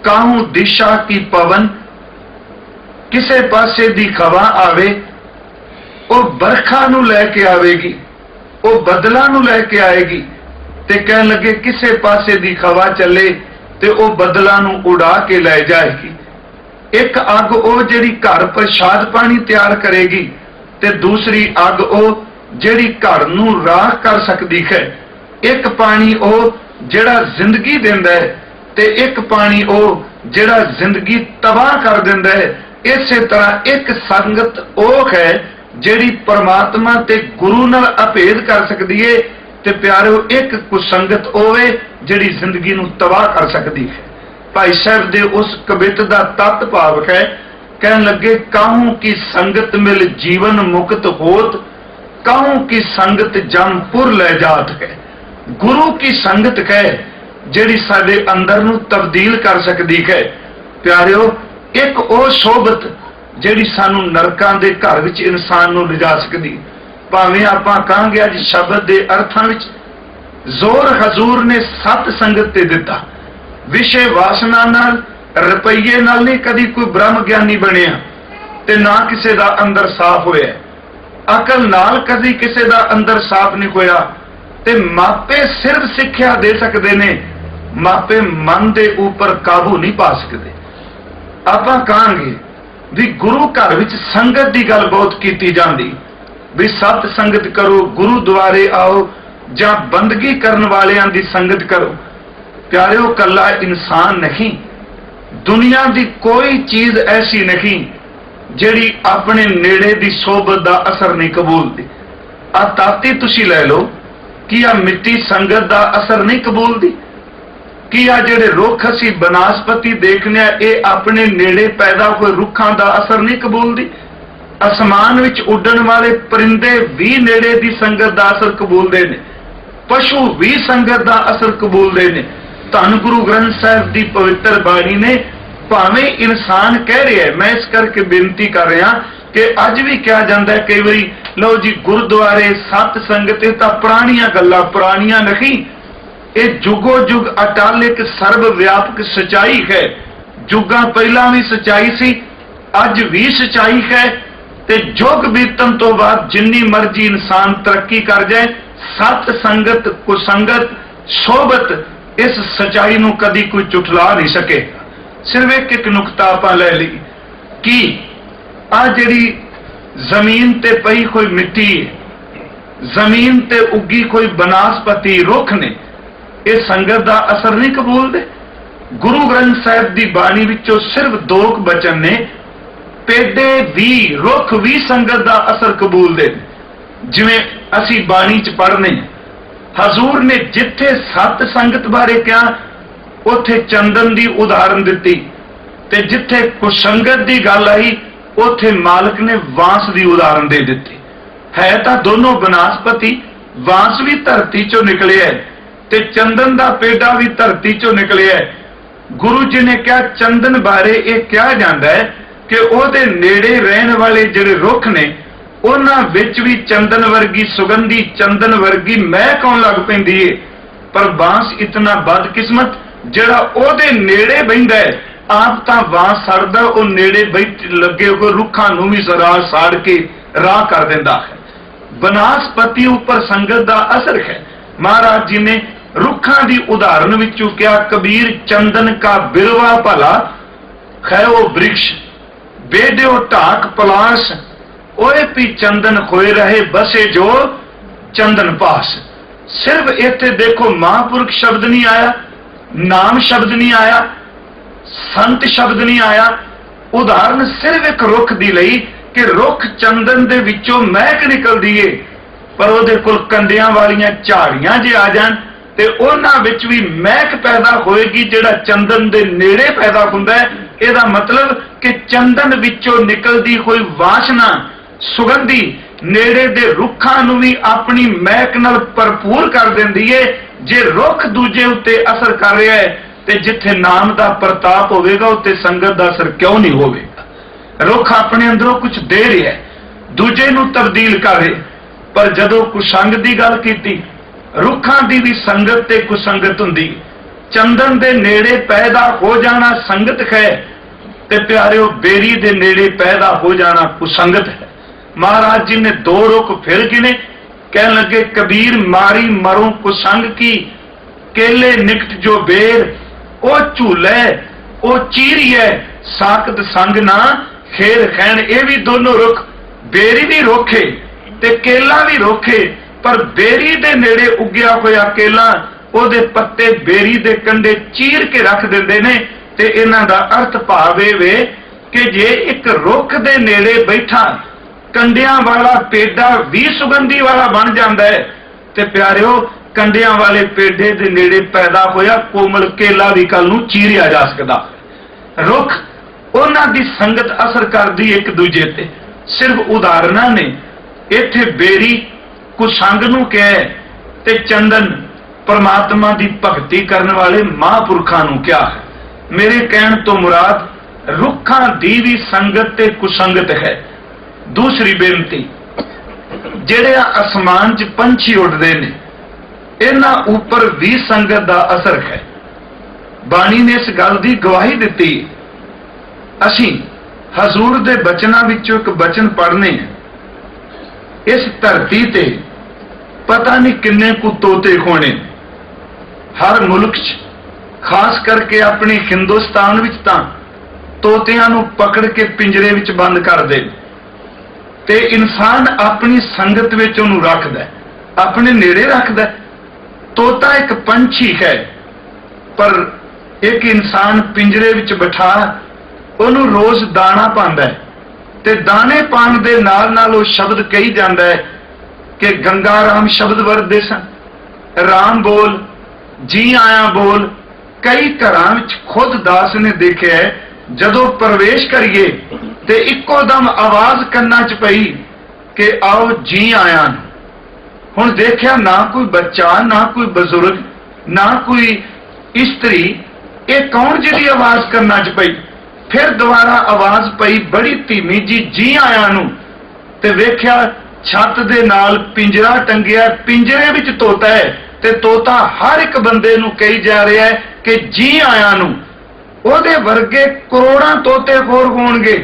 काहू दिशा की पवन, किसे पासे दी खवा आवे, वो बरखा नूं लैके आवेगी, वो बदलां नूं लैके आएगी। ते कहन लगे किसे पासे दी खवा चले ते वो बदलां नूं उड़ा के लै जाएगी। एक अग वो जिहड़ी घर प्रसाद पानी तैयार करेगी, ते दूसरी अग वो जिहड़ी घर नूं राह कर सकदी है। एक पानी वो जिहड़ा जिंदगी दिंदा है, ते एक पानी वो जिहड़ा जिंदगी तबाह कर दिंदा है। इसे तरह एक संगत वो है जिहड़ी परमात्मा ते गुरु नाल अभेद कर सकदी है, ते प्यारिओ एक कुसंगत होवे जिहड़ी जिंदगी नूं तबाह कर सकदी है। भाई साहब दे उस कवित दा तत् भाव है, कहन लगे काहू की संगत मिल जीवन मुक्त होत, काहू की संगत जमपुर ले जात है। गुरु की संगत है जिहड़ी साडे अंदर नूं तब्दील कर सकदी है। प्यारिओ, एक वो सोबत जिहड़ी सानू नरकां दे घर विच इंसान नूं लिजा सकदी। भावें आपां कहांगे अज शब्द दे अर्थां विच जोर हजूर ने सत संगत ते दिता। विषय वासना नाल, रुपये नाल नहीं कदी कोई ब्रह्म ज्ञानी बनिया, ते ना किसे दा अंदर साफ होया। अकल नाल कदी किसे दा अंदर साफ नहीं होया। ते मापे सिर्फ सिक्ख्या दे सकदे ने, मापे मन दे उपर काबू नहीं पा सकदे। आपां कहांगे भी गुरु घर विच संगत की गल बहुत की जाती, भी सत संगत करो, गुरु द्वारे आओ, जां बंदगी करन वालियां दी संगत करो। प्यारिओ, कला इंसान नहीं, दुनिया की कोई चीज ऐसी नहीं जिहड़ी अपने नेड़े दी सोबत दा असर नहीं कबूलदी। आ ताती तुसी लै लो कि आ मिट्टी संगत दा असर नहीं कबूलदी, कि आ जिहड़े रुख असी बनस्पति देखने ये अपने नेड़े पैदा हुए रुखां दा असर नहीं कबूलदी। आसमान विच उड़न वाले परिंदे भी नेड़े दी संगत दा असर कबूलदे ने, पशु भी संगत दा असर कबूलदे ने। धन गुरु ग्रंथ साहिब दी पवित्र बाणी ने भावें इंसान कह रहा है, मैं इस करके बेनती कर रहा कि अज भी कहा जाता है कई बारी, लो जी गुरुद्वारे सत संगत तां पुरानियां गल्लां, पुरानियां नहीं, ये जुगो जुग अटल एक सर्व व्यापक सच्चाई है। जुगा पहला भी सच्चाई सी, अज भी सच्चाई है, ते जुग बीतन तो बाद जिन्नी मर्जी इंसान तरक्की कर जाए, सत संगत कुसंगत सोबत इस सच्चाई नूं कदी कोई चुटला नहीं सके। सिर्फ एक नुकता आपां लै लई कि आ जिहड़ी जमीन ते पई कोई मिट्टी, जमीन ते उगी कोई बनस्पति रुख ने, ये संगत का असर नहीं कबूलते। गुरु ग्रंथ साहिब की बाणी विचों सिर्फ 2 बचन ने, पेडे भी रुख भी संगत का असर कबूलते। जिवें असी बाणी च पढ़ने, हजूर ने जिथे सत संगत बारे कहा उथे चंदन की उदाहरण दी, ते जिथे कुसंगत की गल आई उथे मालिक ने वांस की उदाहरण दे दी। है तो दोनों बनस्पति, वांस भी धरती चों निकले है ते चंदन का पेड़ा भी धरती चों निकले है। गुरु जी ने कहा चंदन बारे ये कहा जाता है कि ਉਹਦੇ नेड़े रहने वाले ਜਿਹੜੇ रुख ने ਉਹਨਾਂ ਵਿੱਚ भी चंदन वर्गी सुगंधी, चंदन वर्गी महक आउण लग पैंदी है। पर बांस इतना बदकिस्मत ਜਿਹੜਾ ਉਹਦੇ नेड़े बहिंदा है, आप तां बांस सड़दा, ਉਹ नेड़े बैठ लगे हुए रुखां नूं भी साड़ के राह कर दिंदा है। बनस्पति उपर संगत का असर है। महाराज जी ने रुखां की उदाहरण विचों क्या, कबीर चंदन का बिरवा भला खैओ वृक्ष, बेड्यो ढाक पलास, ओए पी चंदन खोए रहे बसे जो चंदन पास। सिर्फ इत्थे देखो महापुरुष शब्द नहीं आया, नाम शब्द नहीं आया, संत शब्द नहीं आया। उदाहरण सिर्फ एक रुख दी लई कि रुख चंदन दे विचों महक निकलदी है, पर उहदे कोल कंडियां वालियां झाड़ियां जे आ जाण ते उहनां विच भी महक पैदा होएगी जिहड़ा चंदन दे नेड़े पैदा हुंदा है। इहदा मतलब कि चंदन विचों निकलदी कोई वासना सुगंधी नेड़े दे रुखां नूं भी अपनी महक नाल भरपूर कर दिंदी है। जे रुख दूजे उत्ते असर कर रहा है ते जिथे नाम दा प्रताप होवेगा उत्ते संगत दा असर क्यों नहीं होवेगा। रुख अपने अंदरों कुछ दे रहा है, दूजे नूं तब्दील कर रहे। पर जदों कुसंग दी गल कीती, रुखां दी भी संगत ते कुसंगत हुंदी। चंदन दे नेड़े पैदा हो जाना संगत है ते प्यारिओ बेरी दे नेड़े पैदा हो जाना कुसंगत है। महाराज जी ने दो रुख फिर गिने, कह लगे कबीर मारी मरो कुसंग की, केले निकट जो बेर ओ झूले ओ चीरिए, साकत संग ना खेर खैन। ये भी दोनों रुख, बेरी भी रोखे ते केला भी रोखे, पर बेरी दे नेड़े उगया होया केला ओदे पत्ते बेरी दे कंडे चीर के रख दिंदे ने। ते इन्हां दा अर्थ भाव ये वे कि जे एक रुख दे नेड़े बैठा कंडियां वाला पेड़ा भी सुगंधी वाला बन जाता है, ते प्यारिओ कंडियां वाले पेड़े दे नेड़े पैदा होया कोमल केला भी कल नूं चीरिया जा सकदा। रुख उन्हां दी संगत असर करदी एक दूजे ते। सिर्फ उदाहरणां ने, इत्थे बेरी कुसंग नूं कहे ते चंदन परमात्मा दी भगती करने वाले महापुरखां नूं क्या है। मेरे कहण तो मुराद रुखां दी भी संगत ते कुसंगत है। दूसरी बेनती, ਜਿਹੜੇ आसमान च पंछी उड़ते हैं इन्हां उपर भी संगत का असर है। बाणी ने इस गल की गवाही दी। असीं हजूर दे बचनां विचों एक बचन पढ़ने हैं, इस धरती ते पता नहीं किन्ने कु तोते खोने। हर मुल्क च खास करके अपने हिंदुस्तान विच तां तोतियां नूं पकड़ के पिंजरे विच बंद कर दे ते इंसान अपनी संगत विच उहनूं रखदा है, अपने नेड़े रखदा है। तोता एक पंछी है, पर एक इंसान पिंजरे विच बिठा उहनूं रोज दाना पांदा है ते दाने पाण दे नाल नाल वो शब्द कही जांदा है कि गंगा राम शब्द वरतदे सन, राम बोल, जी आया बोल। कई घरां विच खुद दास ने देखिआ है जदों प्रवेश करिए ते इक्को दम आवाज कन्नां च पई कि आओ जी आया। हुण देखिआ ना कोई बच्चा, ना कोई बजुर्ग, ना कोई इस्त्री, ये कौन जिहदी आवाज कन्नां च पई। फिर दोबारा आवाज पई बड़ी धीमी जी आया नूं ते वेख्या छत दे नाल पिंजरा टंगिआ, पिंजरे विच तोता है ते तोता हर एक बंदे नूं कही जा रहा है कि जी आया नूं। ओहदे वर्गे करोड़ां तोते होर होणगे,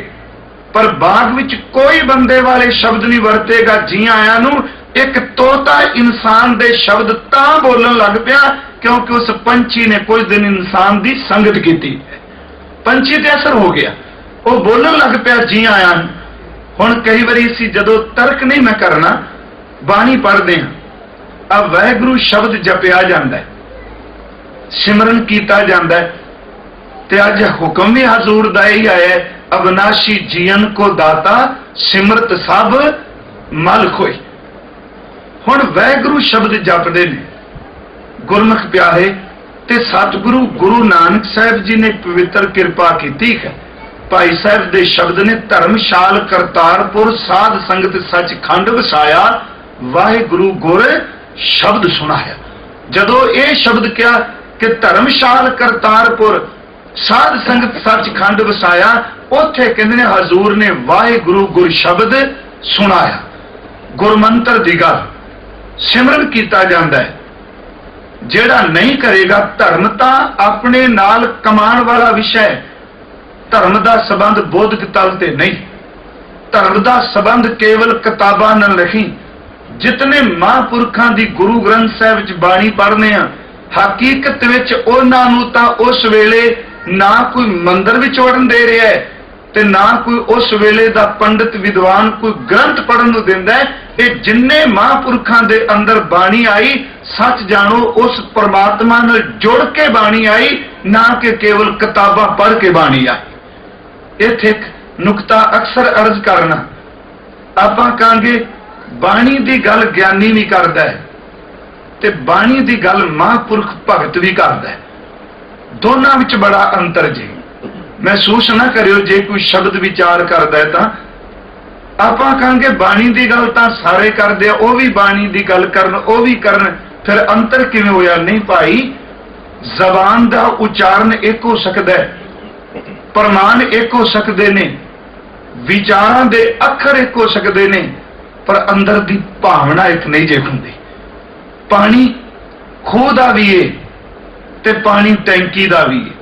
पर बाग विच कोई बंदे वाले शब्द नहीं वरतेगा जी आया नूं। एक तोता इंसान दे शब्द तां बोलण लग पिया क्योंकि उस पंछी ने कुछ दिन इंसान दी संगत कीती। पंछी ते असर हो गया, वो बोलण लग पिया जी आया। हुण कई बारी असीं जदों तर्क नहीं मैं करना, बाणी पढ़दे हां, अब वाहिगुरू शब्द जपिया जांदा है, सिमरन कीता जांदा है, ते अज हुक्म भी हजूर दा ही आया है, अविनाशी जीवन को दाता सिमरत सब मल खोई। हुण वाहिगुरू शब्द जपदे ने गुरमुख प्यारे ते सतगुरु गुरु नानक साहब जी ने पवित्र कृपा की है। भाई साहब दे शब्द ने धर्मशाल करतारपुर साध संगत सचखंड वसाया, वाहिगुरु गुर शब्द सुनाया। जदों ये शब्द क्या कि धर्मशाल करतारपुर साध संगत सचखंड वसाया, उत्थे कहंदे ने हजूर ने वाहिगुरु गुर शब्द सुनाया। गुरमंत्र दी गल सिमरन कीता जांदा है। जेड़ा नहीं करेगा, धर्म तां अपने नाल कमाण वाला विषय है। धर्म का संबंध बौद्धिक तल ते नहीं, धर्म का संबंध केवल किताबां नाल नहीं। जितने महापुरखां दी गुरु ग्रंथ साहिब विच बाणी पढ़ने आ, हकीकत विच उन्हां नूं तां उस वेले ना कोई मंदिर विच वड़न दे रहा है, ਤੇ ਨਾ ਕੋਈ उस वेले दा पंडित विद्वान कोई ग्रंथ पढ़न नूं दिंदा है। ये जिन्ने महापुरखां दे अंदर बाणी आई, सच जानो उस परमात्मा नाल जुड़ के बाणी आई, ना कि केवल किताबां पढ़ के बाणी आई। इत्थे एक नुकता अक्सर अर्ज करना, आपां कहांगे बाणी दी गल ज्ञानी भी करदा है ते बाणी दी गल महापुरख भगत भी करदा है। दोनों विच बड़ा अंतर जी। महसूस ना करियो जे कोई शब्द विचार करदा है तां आपां कहांगे बाणी दी गल तां सारे करदे आ, वो भी बाणी दी गल करन, वो भी करन, फिर अंतर किवें होया? नहीं भाई, जबान दा उच्चारण एक हो सकदा है, प्रमाण एक हो सकदे ने, विचारां दे अखर एक हो सकदे ने, पर अंदर दी भावना एक नहीं जे हुंदी। पानी खूह दा भी है ते पानी टैंकी दा भी है।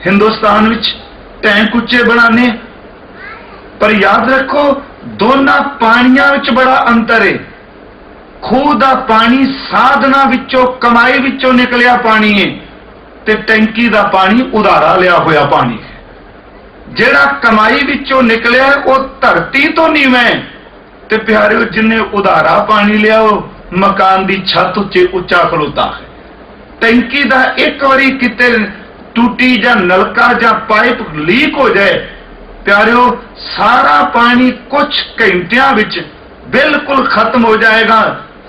हिंदुस्तान विच टैंक उच्चे बनाने, पर याद रखो दोनों पानियां विच बड़ा अंतर है। खूह दा पानी साधना विचों, कमाई विचों निकलिया पानी है, ते टैंकी दा पानी उधारा लिया होया पानी है। जेड़ा कमाई विचों निकलिया वो धरती तो नीवां है, ते प्यारे जिन्ने उधारा पानी लिया वो मकान दी छत उच्चे उच्चा खलोता है। टैंकी दा एक बारी किते टूटी जा नलका जा पाइप लीक हो जाए, प्यारिओ सारा पानी कुछ घंटियां विच बिल्कुल खत्म हो जाएगा।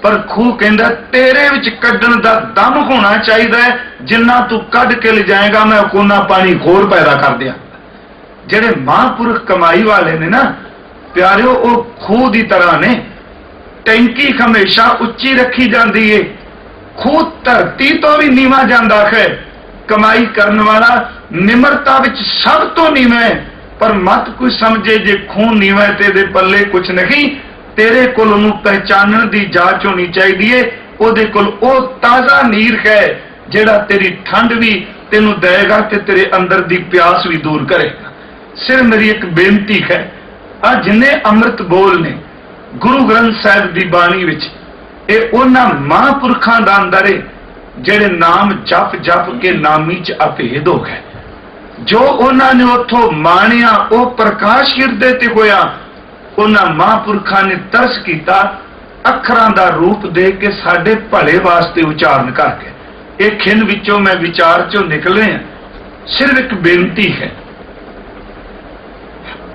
पर खूह कहंदा तेरे विच कड्डण दा दम होना चाहिए, जिन्ना तू कढ के ले जाएगा मैं उन्ना पानी होर पैदा कर दिया। जेड़े महापुरुष कमाई वाले ने ना प्यारिओ, वो खूह दी तरह ने। टैंकी हमेशा उच्ची रखी जाती है, खूह धरती तो भी नीवा जाता है। कमाई करने वाला निमरता विच सब तो नीवा है, पर मत कोई समझे जे खूह नीवा है तेरे पल्ले कुछ नहीं। तेरे कोल उहनूं पहचानण दी जांच होनी चाहिए। उहदे कोल ओ ताज़ा नीर है जिहड़ा तेरी ठंड भी तेनूं देगा ते तेरे अंदर दी प्यास भी दूर करेगा। सिर्फ मेरी एक बेनती है, आ जिन्ने अमृत बोल ने गुरु ग्रंथ साहिब दी बाणी विच, ये उन्हां महापुरखां दा अंदर है जेड़े नाम जप जप के नामी च अभेद हो गए। जो उन्होंने उथों माणिया वो प्रकाश हिरदे ते होया। उन्हां महापुरखां ने तरस किया, अखरां दा रूप दे के साडे भले वास्ते उच्चारण करके। ये खिन विचों मैं विचार चों निकले हैं। सिर्फ एक बेनती है,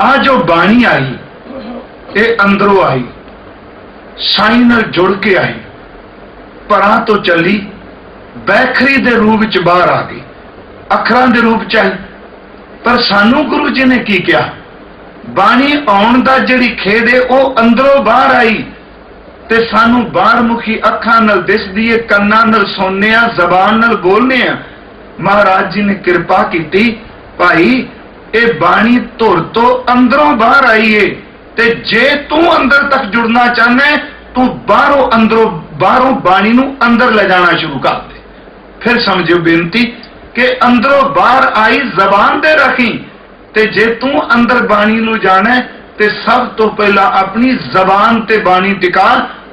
आ जो बाणी आई ये अंदरों आई, साई नाल जुड़ के आई, परां तो चली, बैखरी दे रूप च बाहर आ गई, अखरां दे रूप च आई। पर सानू गुरु जी ने की किया? बाणी आउण दा जिहड़ी खेद है वो अंदरों बाहर आई, ते सानू बाहर मुखी अखां नाल दिसदी है, कन्नां नाल सुनने आ, जबान नाल बोलने आ। महाराज जी ने कृपा की, भाई ये बाणी धुर तो अंदरों बाहर आई है, ते जे तू अंदर तक जुड़ना चाहना है तू बाहरों अंदरों बाहरों बाणी नू अंदर ले जाना शुरू कर दे। फिर समझो बेनती कि अंदरों बाहर आई जबान दे रखी, ते जे तू अंदर बाणी नू जाना है ते सब तो पहला अपनी जबान ते बाणी टिका।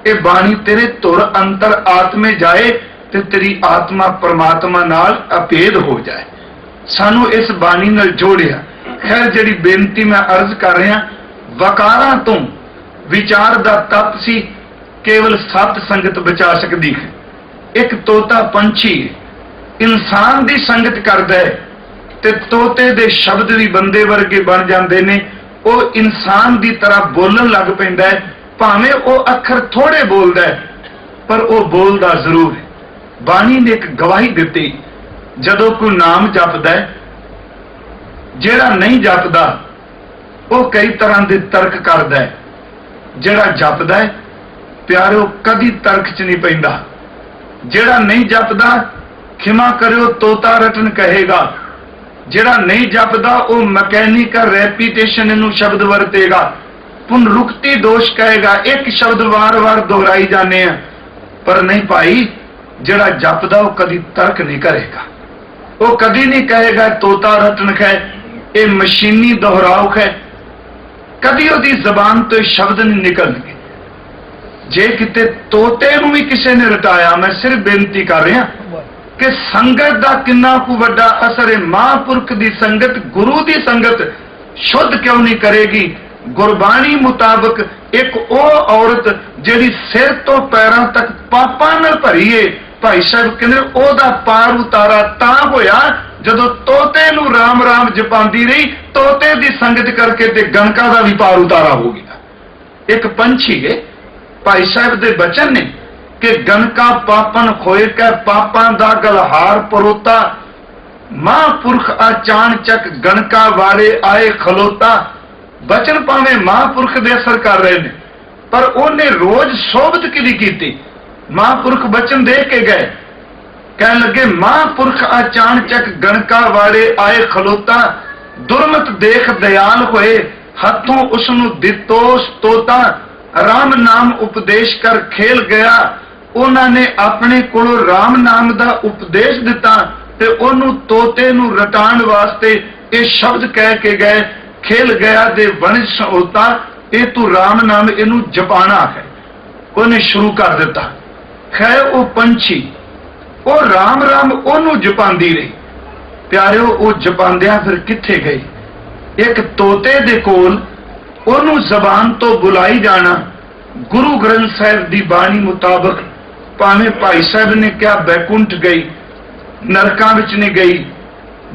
ये बाणी तेरे धुर अंतर आत्मे जाए ते तेरी आत्मा परमात्मा नाल अभेद हो जाए। सानू इस बाणी नाल जोड़िया। खैर जिहड़ी बेनती मैं अर्ज कर रहा, वकारां तो विचार दा तप सी केवल सत संगत बचा सकती है। एक तोता पंछी इंसान दी संगत करदा है ते तोते दे शब्द भी बंदे वर्गे बन जाते ने। वो इंसान दी तरह बोलन लग पैंदा है, भावें वो अखर थोड़े बोलदा है पर वो बोलदा जरूर है। बाणी ने एक गवाही दी, जदों कोई नाम जपदा है, जेड़ा नहीं जपदा वो कई तरह के तर्क करदा है, जेड़ा जपदा है प्यारो कदी तर्क च नहीं पैंदा। जेड़ा नहीं जपदा खिमा करियो तोता रटन कहेगा, जेड़ा नहीं जपदा वो मैकेनिकल रेपिटेशन इनू शब्द वरतेगा, पुनरुक्ति दोष कहेगा, एक शब्द वार वार दोहराई जाने हैं। पर नहीं भाई, जेड़ा जपदा वो कदी तर्क नहीं करेगा, वो कदी नहीं कहेगा तोता रटन है, ये मशीनी दोहराव है, कदी ओदी जबान तो शब्द नहीं निकलणगे। जे किते तोते नूं भी किसी ने रटाया, मैं सिर्फ बेनती कर रहा कि संगत दा किन्ना कु वड्डा असर है। महापुरख दी संगत, गुरु दी संगत शुद्ध क्यों नहीं करेगी? गुरबाणी मुताबक एक वो औरत ਜਿਹੜੀ सिर तो पैरों तक पापां नाल भरी है, भाई साहब कहते ओदा पार उतारा तां होया जदों तोते नूं राम राम जपांदी रही, तोते दी संगत करके ते गणका दा भी पार उतारा हो गया। एक पंछी है, भाई साहब दे बचन ने कि गणका पापन खोए कै पापां दा गलहार परोता, महापुरख अचानचक गणका वाले आए खलोता। बचन भावें महापुरख दे असर कर रहे हैं, पर उन्हें रोज सोबत किदी कीती? महापुरख बचन दे के गए, कह लगे महापुरख अचानचक गणका वाले आए खलोता, दुर्मत देख दयाल होए, हथों उसनु दितोस तोता, राम नाम उपदेश कर खेल गया। उन्होंने अपने कोलों राम नाम दा उपदेश दिता ते ओनू तोते नू रटाण वास्ते ये शब्द कह के गए, खेल गया दे वणिज होता, ये तू राम नाम इनू जपाना है। उन्हें शुरू कर दिता। खैर वो पंछी वो राम राम ओनू जपांदी रही। प्यारिओ वो जपांदिया फिर किथे गई? एक तोते दे कोल ओनू जबान तो बुलाई जाना। गुरु ग्रंथ साहिब दी बाणी मुताबक भावें भाई साहब ने क्या बैकुंठ गई, नरकां विच नहीं गई,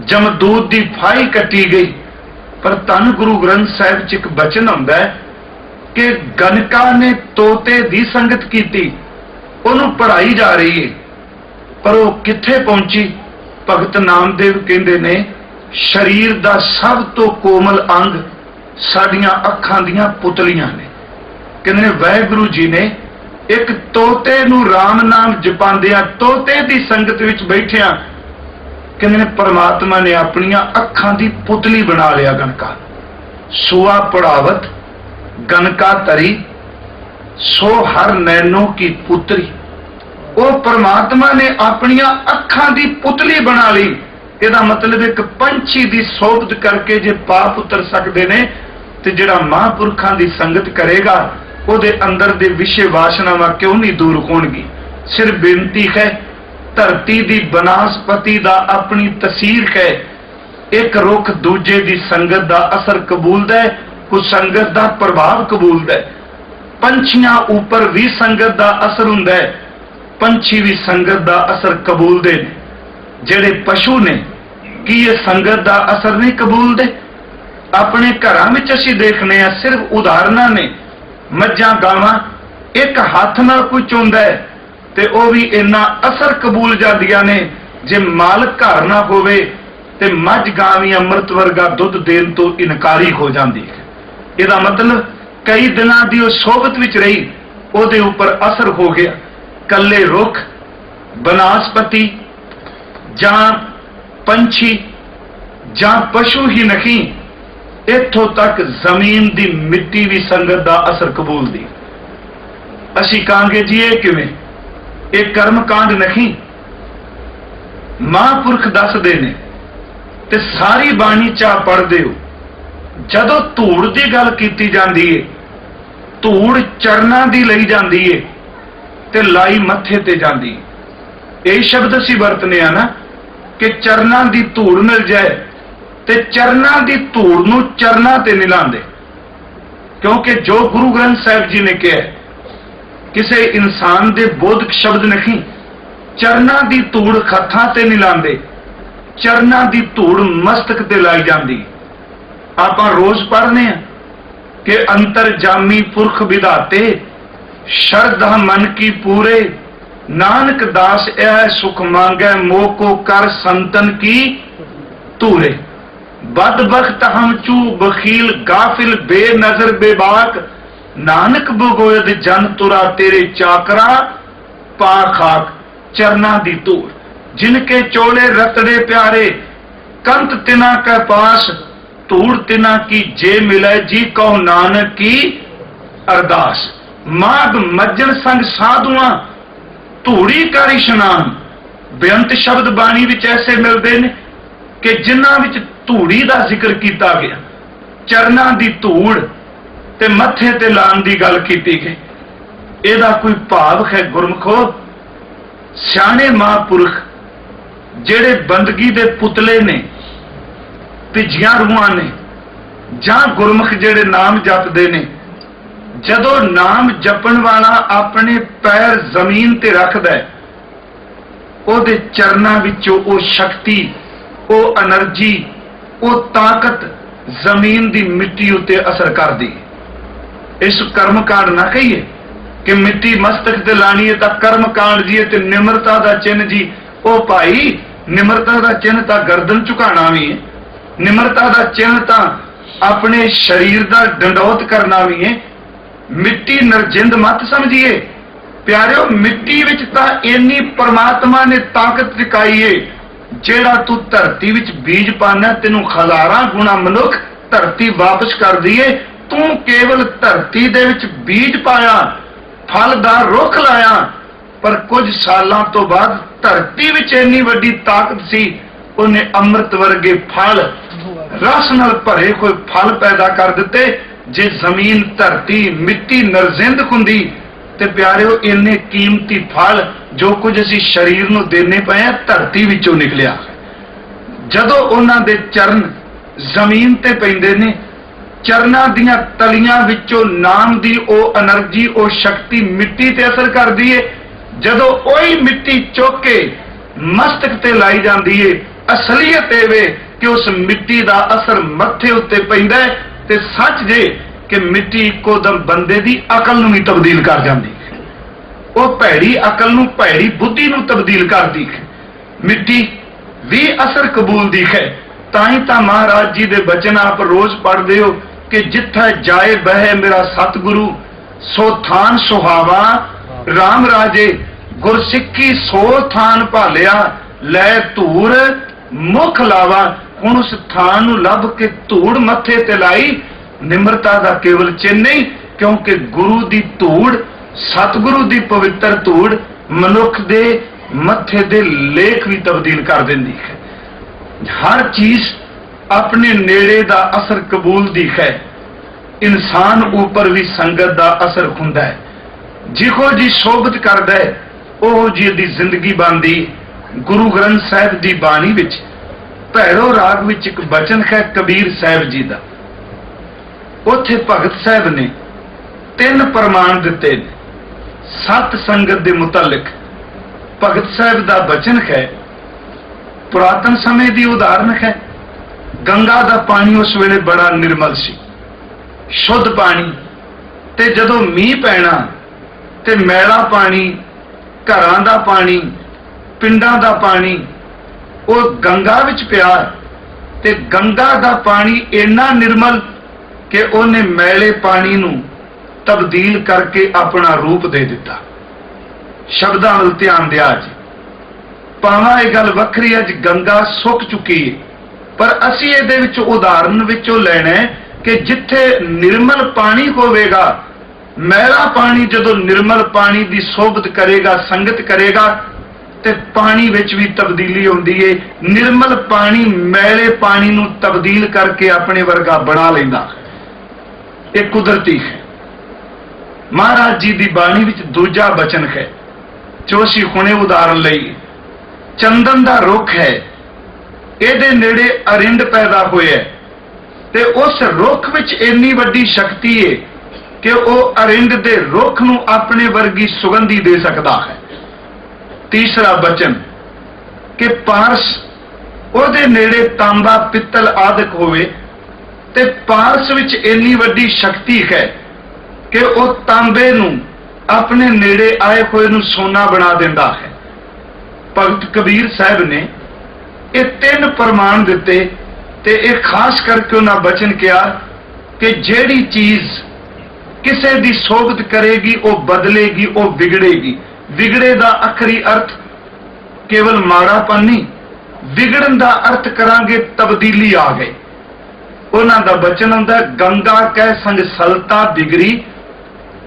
जमदूत दी फाही कटी गई, पर धन गुरु ग्रंथ साहिब च एक बचन आउंदा है कि गणका ने तोते दी संगत कीती, ओनू पढ़ाई जा रही है, पर वो किथे पहुंची? भगत नामदेव कहंदे ने शरीर दा सब तो कोमल अंग साडियां अखां दियां पुतलियां ने। कहंदे ने वाहिगुरू जी ने एक तोते नू राम नाम जपांदिया, तोते दी संगत विच बैठिया, कहंदे ने परमात्मा ने अपनियां अखां दी पुतली बना लिया गणका। सुआ पढ़ावत गणका तरी, सो हर नैनो की पुत्री। वो परमात्मा ने अपनियां अखां दी पुतली बना ली। ਇਹਦਾ मतलब एक पंछी दी सोबत करके जे पाप उतर सकते ने, ते जिहड़ा महापुरखां दी संगत करेगा ਉਹਦੇ अंदर दे विषय वासनावां क्यों नहीं दूर होणगी। सिर्फ बेनती है, धरती दी बनास्पति दा अपनी तसीर है, एक रुख दूजे दी संगत दा असर कबूलदा है, कुछ संगत दा प्रभाव कबूलदा है। पंछियां ऊपर भी संगत दा असर हुंदा है, पंछी भी संगत दा असर कबूलदे ने। ਜਿਹੜੇ ਪਸ਼ੂ ਨੇ ਕੀ ਇਹ ਸੰਗਤ ਦਾ ਅਸਰ ਨਹੀਂ ਕਬੂਲਦੇ? ਆਪਣੇ ਘਰਾਂ ਵਿੱਚ ਅਸੀਂ ਦੇਖਨੇ ਆ, ਸਿਰਫ ਉਦਾਹਰਨਾਂ ਨੇ। ਮੱਝਾਂ ਗਾਵਾਂ ਇੱਕ ਹੱਥ ਨਾਲ ਕੋਈ ਚੁੰਦਾ ਹੈ ਤੇ ਉਹ ਵੀ ਇੰਨਾ ਅਸਰ ਕਬੂਲ ਜਾਂਦੀਆਂ ਨੇ, ਜੇ ਮਾਲਕ ਘਰ ਨਾ ਹੋਵੇ ਤੇ ਮੱਝ ਗਾਂ ਵੀ ਅੰਮ੍ਰਿਤ ਵਰਗਾ ਦੁੱਧ ਦੇਣ ਤੋਂ ਇਨਕਾਰੀ ਹੋ ਜਾਂਦੀ ਹੈ। ਇਹਦਾ ਮਤਲਬ ਕਈ ਦਿਨਾਂ ਦੀ ਉਹ ਸੋਬਤ ਵਿੱਚ ਰਹੀ, ਉਹਦੇ ਉੱਪਰ ਅਸਰ ਹੋ ਗਿਆ। ਕੱਲੇ ਰੁੱਖ ਬਨਾਸਪਤੀ ਜਾਂ ਪੰਛੀ ਜਾਂ ਪਸ਼ੂ ਹੀ ਨਹੀਂ, ਇੱਥੋਂ ਤੱਕ ਜ਼ਮੀਨ ਦੀ ਮਿੱਟੀ ਵੀ ਸੰਗਤ ਦਾ ਅਸਰ ਕਬੂਲਦੀ। ਅਸੀਂ ਕਹਾਂਗੇ ਜੀ ਇਹ ਕਿਵੇਂ? ਇਹ ਕਰਮ ਕਾਂਡ ਨਹੀਂ, ਮਹਾਂਪੁਰਖ ਦੱਸਦੇ ਨੇ ਤੇ ਸਾਰੀ ਬਾਣੀ ਚ ਪੜ੍ਹਦੇ ਹੋ। ਜਦੋਂ ਧੂੜ ਦੀ ਗੱਲ ਕੀਤੀ ਜਾਂਦੀ ਏ, ਧੂੜ ਚਰਨਾਂ ਦੀ ਲਈ ਜਾਂਦੀ ਏ ਤੇ ਲਾਈ ਮੱਥੇ ਤੇ ਜਾਂਦੀ। ਇਹ ਸ਼ਬਦ ਅਸੀਂ ਵਰਤਨੇ ਆ ਨਾ कि चरना की धूड़ मिल जाए, तो चरना की धूड़ नूं चरना ते नहीं लांदे, क्योंकि जो गुरु ग्रंथ साहिब जी ने कहा किसी इंसान के बोधक शब्द नहीं। चरना की धूड़ हत्थां ते नहीं लांदे, चरना की धूड़ मस्तक ते लाई जाती। आपां रोज पढ़ने कि अंतरजामी पुरख विधाते, शरधा मन की पूरे, नानक दास यह सुख मांगे मोह को कर संतन की तूरे। बदबख्त हम चू बखील गाफिल बेनजर बेबाक, नानक बगोयद जन तुरा तेरे चाकरा पा खाक। चरना दी तूर जिनके चोले रतड़े प्यारे, कंत तिना के पास धूड़ तिना की जे मिले, जी कहो नानक की अरदास। माग मज्जन संग साधुआ धूड़ी कर इशनान। बेअंत शब्द बाणी विच ऐसे मिलते हैं कि जिन्हां विच धूड़ी का जिक्र किया गया, चरना की धूड़ ते मत्थे ते लाण की गल की गई। ਇਹਦਾ कोई भाव है गुरमुखो? सियाणे महापुरख ਜਿਹੜੇ ਬੰਦਗੀ ਦੇ ਪੁਤਲੇ ਨੇ, ਭਿੱਜੀਆਂ ਰੂਹਾਂ ਨੇ, ਜਾਂ ਗੁਰਮੁਖ ਜਿਹੜੇ ਨਾਮ ਜਪਦੇ ਨੇ, ਜਦੋਂ ਨਾਮ ਜਪਣ ਵਾਲਾ ਆਪਣੇ ਪੈਰ ਜ਼ਮੀਨ ਤੇ ਰੱਖਦਾ ਹੈ, ਉਹਦੇ ਚਰਨਾਂ ਵਿੱਚੋਂ ਉਹ ਸ਼ਕਤੀ, ਉਹ એનર્ਜੀ, ਉਹ ਤਾਕਤ ਜ਼ਮੀਨ ਦੀ ਮਿੱਟੀ ਉੱਤੇ ਅਸਰ ਕਰਦੀ ਹੈ। ਇਸ ਕਰਮਕਾਂਡ ਨਾ ਕਹੀਏ ਕਿ ਮਿੱਟੀ ਮਸਤਕ ਤੇ ਲਾਣੀ ਹੈ ਤਾਂ ਕਰਮਕਾਂਡ ਜੀ ਤੇ ਨਿਮਰਤਾ ਦਾ ਚਿੰਨ੍ਹ ਜੀ। ਉਹ ਭਾਈ, ਨਿਮਰਤਾ ਦਾ ਚਿੰਨ੍ਹ ਤਾਂ ਗਰਦਨ ਝੁਕਾਣਾ ਵੀ ਹੈ, ਨਿਮਰਤਾ ਦਾ ਚਿੰਨ੍ਹ ਤਾਂ ਆਪਣੇ ਸਰੀਰ ਦਾ ਡੰਡੌਤ ਕਰਨਾ ਵੀ ਹੈ। ਮਿੱਟੀ ਨਰਜਿੰਦ ਮਤ ਸਮਝੀਏ ਪਿਆਰਿਓ, ਮਿੱਟੀ ਵਿੱਚ ਤਾਂ ਇੰਨੀ ਪਰਮਾਤਮਾ ਨੇ ਤਾਕਤ ਟਿਕਾਈ ਏ, ਜਿਹੜਾ ਤੂੰ ਧਰਤੀ ਵਿੱਚ ਬੀਜ ਪਾਣਾ ਤੈਨੂੰ ਹਜ਼ਾਰਾਂ ਗੁਣਾ ਮਨੁੱਖ ਧਰਤੀ ਵਾਪਸ ਕਰਦੀ ਏ। ਤੂੰ ਕੇਵਲ ਧਰਤੀ ਦੇ ਵਿੱਚ ਬੀਜ ਪਾਇਆ, ਫਲਦਾਰ ਰੁੱਖ ਲਾਇਆ, ਪਰ ਕੁਝ ਸਾਲਾਂ ਤੋਂ ਬਾਅਦ ਧਰਤੀ ਵਿੱਚ ਇੰਨੀ ਵੱਡੀ ਤਾਕਤ ਸੀ, ਉਹਨੇ ਅੰਮ੍ਰਿਤ ਵਰਗੇ ਫਲ, ਰਸ ਨਾਲ ਭਰੇ ਹੋਏ ਫਲ ਪੈਦਾ ਕਰ ਦਿੱਤੇ। ਜੇ ਜ਼ਮੀਨ, ਧਰਤੀ, ਮਿੱਟੀ ਨਰਜਿੰਦ ਹੁੰਦੀ ਤੇ ਪਿਆਰਿਓ ਇੰਨੇ ਕੀਮਤੀ ਫਲ ਜੋ ਕੁਝ ਅਸੀਂ ਸਰੀਰ ਨੂੰ ਦੇਣੇ ਪਏ ਆ, ਧਰਤੀ ਵਿੱਚੋਂ ਨਿਕਲਿਆ। ਜਦੋਂ ਉਹਨਾਂ ਦੇ ਚਰਨ ਜ਼ਮੀਨ ਤੇ ਪੈਂਦੇ ਨੇ, ਚਰਨਾਂ ਦੀਆਂ ਤਲੀਆਂ ਵਿੱਚੋਂ ਨਾਮ ਦੀ ਉਹ એનર્ਜੀ, ਉਹ ਸ਼ਕਤੀ ਮਿੱਟੀ ਤੇ ਅਸਰ ਕਰਦੀ ਏ। ਜਦੋਂ ਉਹੀ ਮਿੱਟੀ ਚੁੱਕ ਕੇ ਮਸਤਕ ਤੇ ਲਾਈ ਜਾਂਦੀ ਏ, ਅਸਲੀਅਤ ਇਹ ਵੇ ਕਿ ਉਸ ਮਿੱਟੀ ਦਾ ਅਸਰ ਮੱਥੇ ਉੱਤੇ ਪੈਂਦਾ ਹੈ ਤੇ ਸੱਚ ਜੇ ਕਿ ਮਿੱਟੀ ਇੱਕੋ ਦਮ ਬੰਦੇ ਦੀ ਅਕਲ ਨੂੰ ਵੀ ਤਬਦੀਲ ਕਰ ਜਾਂਦੀ ਹੈ। ਉਹ ਭੈੜੀ ਅਕਲ ਨੂੰ, ਭੈੜੀ ਬੁੱਧੀ ਨੂੰ ਤਬਦੀਲ ਕਰਦੀ ਹੈ। ਮਿੱਟੀ ਵੀ ਅਸਰ ਕਬੂਲਦੀ ਹੈ। ਤਾਂ ਹੀ ਤਾਂ ਮਹਾਰਾਜ ਜੀ ਦੇ ਬਚਨ ਆਪ ਰੋਜ਼ ਪੜ੍ਹਦੇ ਹੋ ਕਿ ਜਿੱਥੇ ਜਾਏ ਬਹਿ ਮੇਰਾ ਸਤਿਗੁਰੂ, ਸੋ ਥਾਨ ਸੁਹਾਵਾ ਰਾਮ ਰਾਜੇ, ਗੁਰਸਿੱਖੀ ਸੋ ਥਾਨ ਭਾਲਿਆ, ਲੈ ਧੂੜ ਮੁਖ ਲਾਵਾ। ਹੁਣ ਉਸ ਥਾਨ ਨੂੰ ਲੱਭ ਕੇ ਧੂੜ ਮੱਥੇ ਤੇ ਲਾਈ, ਨਿਮਰਤਾ ਦਾ ਕੇਵਲ ਚਿੰਨ੍ਹ ਨਹੀਂ, ਕਿਉਂਕਿ ਗੁਰੂ ਦੀ ਧੂੜ, ਸਤਿਗੁਰੂ ਦੀ ਪਵਿੱਤਰ ਧੂੜ ਮਨੁੱਖ ਦੇ ਮੱਥੇ ਦੇ ਲੇਖ ਵੀ ਤਬਦੀਲ ਕਰ ਦਿੰਦੀ ਹੈ। ਹਰ ਚੀਜ਼ ਆਪਣੇ ਨੇੜੇ ਦਾ ਅਸਰ ਕਬੂਲਦੀ ਹੈ। ਇਨਸਾਨ ਉੱਪਰ ਵੀ ਸੰਗਤ ਦਾ ਅਸਰ ਹੁੰਦਾ ਹੈ। ਜਿਹੋ ਜੀ ਸੋਭਤ ਕਰਦਾ ਹੈ ਉਹ ਜੀ ਦੀ ਜ਼ਿੰਦਗੀ ਬਣਦੀ। ਗੁਰੂ ਗ੍ਰੰਥ ਸਾਹਿਬ ਦੀ ਬਾਣੀ ਵਿੱਚ ਭੈਰੋ ਰਾਗ ਵਿੱਚ ਇੱਕ ਬਚਨ ਹੈ ਕਬੀਰ ਸਾਹਿਬ ਜੀ ਦਾ। ਉੱਥੇ ਭਗਤ ਸਾਹਿਬ ਨੇ 3 ਪ੍ਰਮਾਣ ਦਿੱਤੇ ਨੇ ਸਤ ਸੰਗਤ ਦੇ ਮੁਤਲਕ। ਭਗਤ ਸਾਹਿਬ ਦਾ ਬਚਨ ਹੈ, ਪੁਰਾਤਨ ਸਮੇਂ ਦੀ ਉਦਾਹਰਨ ਹੈ। ਗੰਗਾ ਦਾ ਪਾਣੀ ਉਸ ਵੇਲੇ ਬੜਾ ਨਿਰਮਲ ਸੀ, ਸ਼ੁੱਧ ਪਾਣੀ, ਤੇ ਜਦੋਂ ਮੀਂਹ ਪੈਣਾ ਤੇ ਮੈਲਾ ਪਾਣੀ, ਘਰਾਂ ਦਾ ਪਾਣੀ, ਪਿੰਡਾਂ ਦਾ ਪਾਣੀ ਉਹ ਗੰਗਾ ਵਿੱਚ ਪਿਆ, ਤੇ ਗੰਗਾ ਦਾ ਪਾਣੀ ਇੰਨਾ ਨਿਰਮਲ ਕਿ ਉਹਨੇ ਮੈਲੇ ਪਾਣੀ ਨੂੰ ਤਬਦੀਲ ਕਰਕੇ ਆਪਣਾ ਰੂਪ ਦੇ ਦਿੱਤਾ। ਸ਼ਬਦਾਂ ਵੱਲ ਧਿਆਨ ਦਿਆ ਜੀ। ਭਾਵੇਂ ਇਹ ਗੱਲ ਵੱਖਰੀ ਅੱਜ ਗੰਗਾ ਸੁੱਕ ਚੁੱਕੀ ਹੈ, ਪਰ ਅਸੀਂ ਇਹਦੇ ਵਿੱਚ ਉਦਾਹਰਨ ਵਿੱਚੋਂ ਲੈਣਾ ਹੈ ਕਿ ਜਿੱਥੇ ਨਿਰਮਲ ਪਾਣੀ ਹੋਵੇਗਾ, ਮੈਲਾ ਪਾਣੀ ਜਦੋਂ ਨਿਰਮਲ ਪਾਣੀ ਦੀ ਸੋਭਤ ਕਰੇਗਾ, ਸੰਗਤ ਕਰੇਗਾ, ਤੇ ਪਾਣੀ ਵਿੱਚ ਵੀ ਤਬਦੀਲੀ ਹੁੰਦੀ ਹੈ। ਨਿਰਮਲ ਪਾਣੀ ਮੈਲੇ ਪਾਣੀ ਨੂੰ ਤਬਦੀਲ ਕਰਕੇ ਆਪਣੇ ਵਰਗਾ ਬਣਾ ਲੈਂਦਾ। ਇਹ ਕੁਦਰਤੀ ਹੈ। ਮਹਾਰਾਜ ਜੀ ਦੀ ਬਾਣੀ ਵਿੱਚ ਦੂਜਾ ਬਚਨ ਹੈ ਜੋ ਅਸੀਂ ਹੁਣੇ ਉਦਾਹਰਨ ਲਈ। ਚੰਦਨ ਦਾ ਰੁੱਖ ਹੈ, ਇਹਦੇ ਨੇੜੇ ਅਰਿੰਦ ਪੈਦਾ ਹੋਇਆ ਤੇ ਉਸ ਰੁੱਖ ਵਿੱਚ ਇੰਨੀ ਵੱਡੀ ਸ਼ਕਤੀ ਹੈ ਕਿ ਉਹ ਅਰਿੰਦ ਦੇ ਰੁੱਖ ਨੂੰ ਆਪਣੇ ਵਰਗੀ ਸੁਗੰਧੀ ਦੇ ਸਕਦਾ ਹੈ। ਤੀਸਰਾ ਬਚਨ ਕਿ ਪਾਰਸ, ਉਹਦੇ ਨੇੜੇ ਤਾਂਬਾ, ਪਿੱਤਲ ਆਦਿਕ ਹੋਵੇ ਤੇ ਪਾਰਸ ਵਿੱਚ ਇੰਨੀ ਵੱਡੀ ਸ਼ਕਤੀ ਹੈ ਕਿ ਉਹ ਤਾਂਬੇ ਨੂੰ ਆਪਣੇ ਨੇੜੇ ਆਏ ਹੋਏ ਨੂੰ ਸੋਨਾ ਬਣਾ ਦਿੰਦਾ ਹੈ। ਭਗਤ ਕਬੀਰ ਸਾਹਿਬ ਨੇ ਇਹ 3 ਪ੍ਰਮਾਣ ਦਿੱਤੇ ਤੇ ਇਹ ਖਾਸ ਕਰਕੇ ਉਹਨਾਂ ਬਚਨ ਕਿਹਾ ਕਿ ਜਿਹੜੀ ਚੀਜ਼ ਕਿਸੇ ਦੀ ਸੋਭਤ ਕਰੇਗੀ ਉਹ ਬਦਲੇਗੀ, ਉਹ ਵਿਗੜੇਗੀ। ਵਿਗੜੇ ਦਾ ਆਖਰੀ ਅਰਥ ਕੇਵਲ ਮਾੜਾਪਨ ਨਹੀਂ, ਵਿਗੜਨ ਦਾ ਅਰਥ ਕਰਾਂਗੇ ਤਬਦੀਲੀ ਆ ਗਈ। ਉਹਨਾਂ ਦਾ ਬਚਨ ਹੁੰਦਾ, ਗੰਗਾ ਕਹਿ ਸੰਗ ਸਲਤਾ ਬਿਗੜੀ,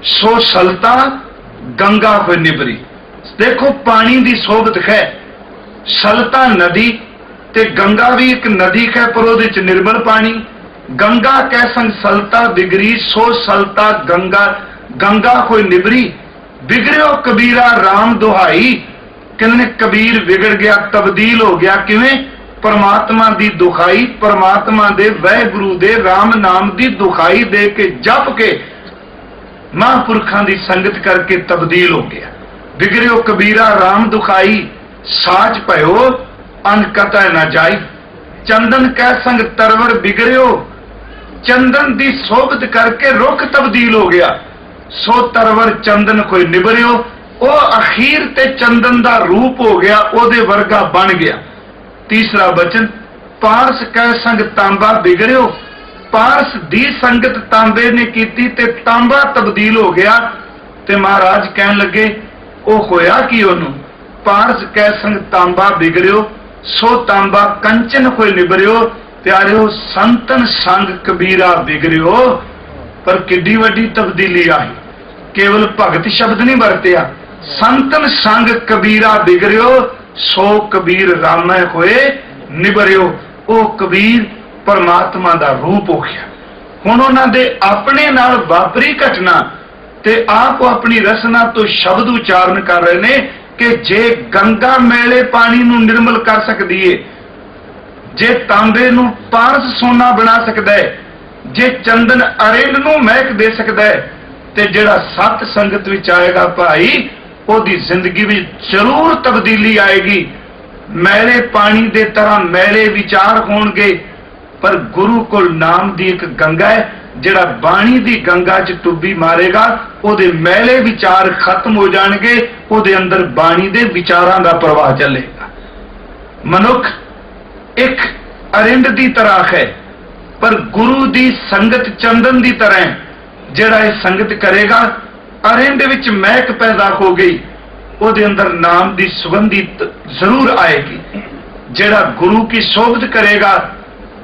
ਸੋ ਸਲਤਾ ਗੰਗਾ ਹੋਇ ਨਿਬਰੀ। ਦੇਖੋ ਪਾਣੀ ਦੀ ਸੋਭਤ ਹੈ, ਸਲਤਾ ਨਦੀ, ਤੇ ਗੰਗਾ ਵੀ ਇੱਕ ਨਦੀ ਹੈ ਪਰ ਉਹਦੇ ਚ ਨਿਰਮਲ ਪਾਣੀ। ਗੰਗਾ ਕਹਿ ਸੰਗ ਸਲਤਾ ਬਿਗੜੀ, ਸੋ ਸਲਤਾ ਗੰਗਾ, ਗੰਗਾ ਹੋਇ ਨਿਬਰੀ। ਵਿਗੜਿਓ ਕਬੀਰਾ RAM ਦੁਹਾਈ, ਕਹਿੰਦੇ ਕਬੀਰ ਵਿਗੜ ਗਿਆ, ਤਬਦੀਲ ਹੋ ਗਿਆ। ਕਿਵੇਂ? परमात्मा दी दुखाई, परमात्मा दे वाहिगुरु दे राम नाम दी दुखाई दे के जप के महापुरखों की संगत करके तब्दील हो गया। बिगड़ियो कबीरा राम दुखाई, साच भयो अनकता न जाई। चंदन कह संग तरवर बिगड़ियो, चंदन दी सोबत करके रुख तब्दील हो गया। सो तरवर चंदन कोई निबरियो, वो अखीर ते चंदन दा रूप हो गया, ओदे वर्गा बन गया। तीसरा वचन, पारस कह संग तांबा बिगड़ियो, पारस दी संगत तांबे ने कीती ते तांबा तब्दील हो गया। ते महाराज कहन लगे ओ होया कि ओनू, पारस कह संग तांबा बिगड़ियो, सो तांबा कंचन कोई निबरियो। प्यारियो संतन संग कबीरा बिगड़ियो, पर किड्डी वड्डी तब्दीली आई। केवल भगत शब्द नहीं वरतिया, संतन संग कबीरा बिगड़ियो, सो कबीर रामै होए निबरियो। ओ कबीर परमात्मा दा रूप हो गया। हुण उन्हां दे अपने नाल वापरी घटना ते आप अपनी रसना तो शब्द उच्चारण कर रहे ने कि जे गंगा मेले पानी नूं निर्मल कर सकदी है, जे तांबे नूं पारस सोना बना सकदा है, जे चंदन अरिंद नूं महक दे सकदा है, ते जिहड़ा सत संगत विच आएगा भाई, ओदी जिंदगी विच जरूर तब्दीली आएगी। मैले पानी दे तरह मैले विचार होणगे, पर गुरु कोल नाम दी एक गंगा है, जिहड़ा बाणी दी गंगा च टुब्बी मारेगा, ओदे मैले विचार खत्म हो जाणगे, ओदे अंदर बाणी दे विचारां दा प्रवाह चलेगा। मनुख एक अरिंद दी तरह है, पर गुरु दी संगत चंदन दी तरह है। जिहड़ा ये संगत करेगा, अरिंद विच महक पैदा हो गई, ओदे अंदर नाम दी सुगंधी जरूर आएगी। जिहड़ा गुरु की सोबत करेगा,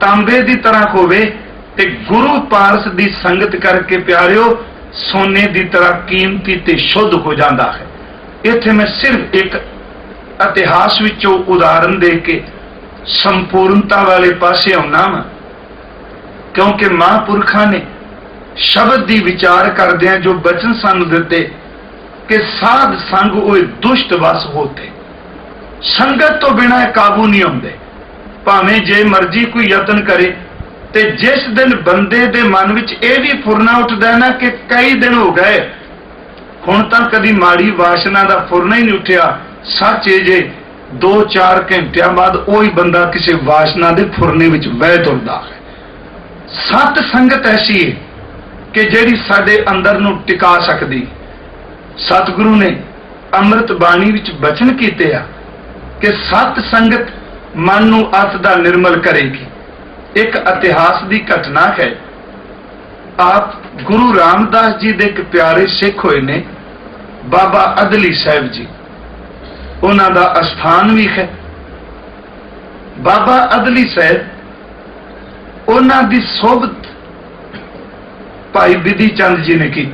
तांबे दी तरह होवे, ते गुरु पारस दी संगत करके प्यारियो सोने दी तरह कीमती ते शुद्ध हो जाता है। इत्थे मैं सिर्फ एक इतिहास विचों उदाहरण दे के संपूर्णता वाले पासे आउना वा, क्योंकि महापुरखों ने शब्द दी विचार करदियां जो बचन सानू दिते कि साध संग ओए दुष्ट वस होते, संगत तो बिना काबू नहीं आउंदे। भावें जे मर्जी कोई यतन करे, ते जिस दिन बंदे दे मन विच यह भी फुरना उठदा है ना कि कई दिन हो गए हुण तां कदी माड़ी वासना दा फुरना ही नहीं उठिया, सच है जे 2-4 घंटियां बाद वही बंदा किसी वासना दे फुरने विच बह तुरदा है। सत संगत ऐसी है कि जिहड़ी साडे अंदर नूं टिका सकदी। सतगुरु ने अमृत बाणी विच बचन कीते आ कि सत संगत मन नूं अत दा निर्मल करेगी। एक इतिहास की घटना है। आप गुरु रामदास जी दे एक प्यारे सिख होए ने बाबा अदली साहब जी, उन्हां दा अस्थान भी है। बाबा अदली साहब उन्हां दी सोबत भाई बिधि चंद जी ने की।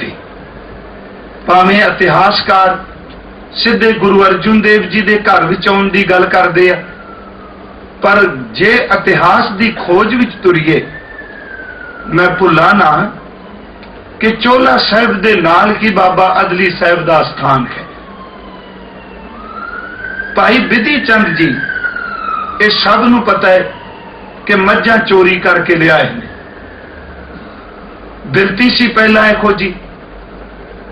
भावें इतिहासकार सीधे गुरु अर्जुन देव जी दे घर विच आउण दी गल करदे आ, पर जे इतिहास की खोज विच तुरीए, मैं भुला ना कि चोला साहब दे नाल ही बाबा अदली साहब का स्थान है। भाई बिधि चंद जी, ये सब नूं पता है कि मज्जां चोरी करके ले आए ने। बिरती सी पहला है खोजी,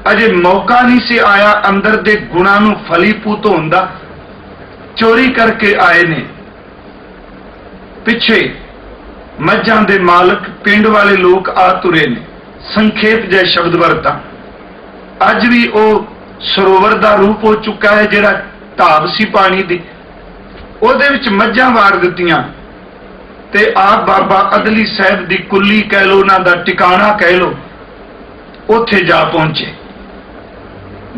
अजे मौका नहीं से आया अंदर दे गुणां नूं फलीभूत होण दा, चोरी करके आए ने। पिछे मज्जां दे मालक पिंड वाले लोग आ तुरे ने। संखेप जै शब्द वरता, अज भी वो सरोवर का रूप हो चुका है, जिहड़ा ढाब सी पानी दी, उहदे विच मज्जां वार दित्तियां ते आप बाबा अदली साहब दी कुल्ली कह लो, उन्हां दा टिकाणा कह लो, उत्थे जा पहुंचे।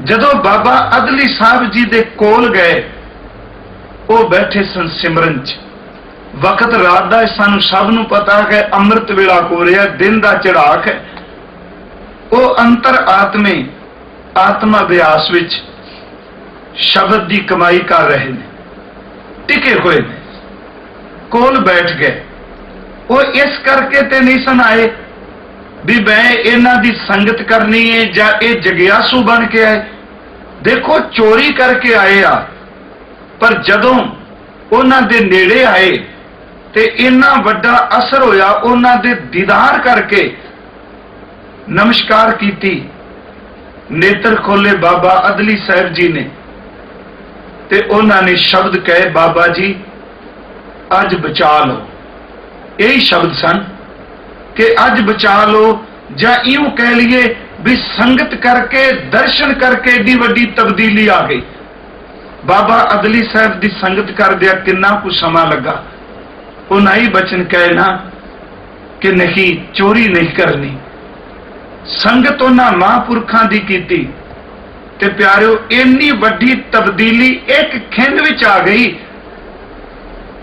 जदों बाबा अदली साहब जी दे कोल गए, वो बैठे सन सिमरन च। वक्त रात का सानू सब नूं पता है, अमृत वेला हो रहा, दिन का चढ़ाक है। वो अंतर आत्मे आत्मा अभ्यास विच शब्द की कमाई कर रहे हैं, टिके हुए ने, कोल बैठ गए। वो इस करके ते नहीं सन आए भी मैं इन्हां दी संगत करनी है या ये जगियासू बन के आए। देखो चोरी करके आए आ, पर जदों उन्हां दे नेड़े आए ਤੇ ਇੰਨਾ ਵੱਡਾ ਅਸਰ ਹੋਇਆ ਉਹਨਾਂ ਦੇ ਦੀਦਾਰ ਕਰਕੇ। ਨਮਸਕਾਰ ਕੀਤੀ, ਨੇਤਰ ਖੋਲੇ ਬਾਬਾ ਅਦਲੀ ਸਾਹਿਬ ਜੀ ਨੇ ਤੇ ਉਹਨਾਂ ਨੇ ਸ਼ਬਦ ਕਹੇ, ਬਾਬਾ ਜੀ ਅੱਜ ਬਚਾ ਲਓ। ਇਹੀ ਸ਼ਬਦ ਸਨ ਕਿ ਅੱਜ ਬਚਾ ਲਓ, ਜਾਂ ਇਉਂ ਕਹਿ ਲਈਏ ਵੀ ਸੰਗਤ ਕਰਕੇ, ਦਰਸ਼ਨ ਕਰਕੇ ਏਡੀ ਵੱਡੀ ਤਬਦੀਲੀ ਆ ਗਈ। ਬਾਬਾ ਅਦਲੀ ਸਾਹਿਬ ਦੀ ਸੰਗਤ ਕਰਦਿਆਂ ਕਿੰਨਾ ਕੁ ਸਮਾਂ ਲੱਗਾ। ਉਹਨਾਂ ਹੀ ਬਚਨ ਕਹੇ ਨਾ ਕਿ ਨਹੀਂ, ਚੋਰੀ ਨਹੀਂ ਕਰਨੀ। ਸੰਗਤ ਉਹਨਾਂ ਮਹਾਂਪੁਰਖਾਂ ਦੀ ਕੀਤੀ ਤੇ ਪਿਆਰਿਓ ਇੰਨੀ ਵੱਡੀ ਤਬਦੀਲੀ ਇੱਕ ਖਿੰਡ ਵਿੱਚ ਆ ਗਈ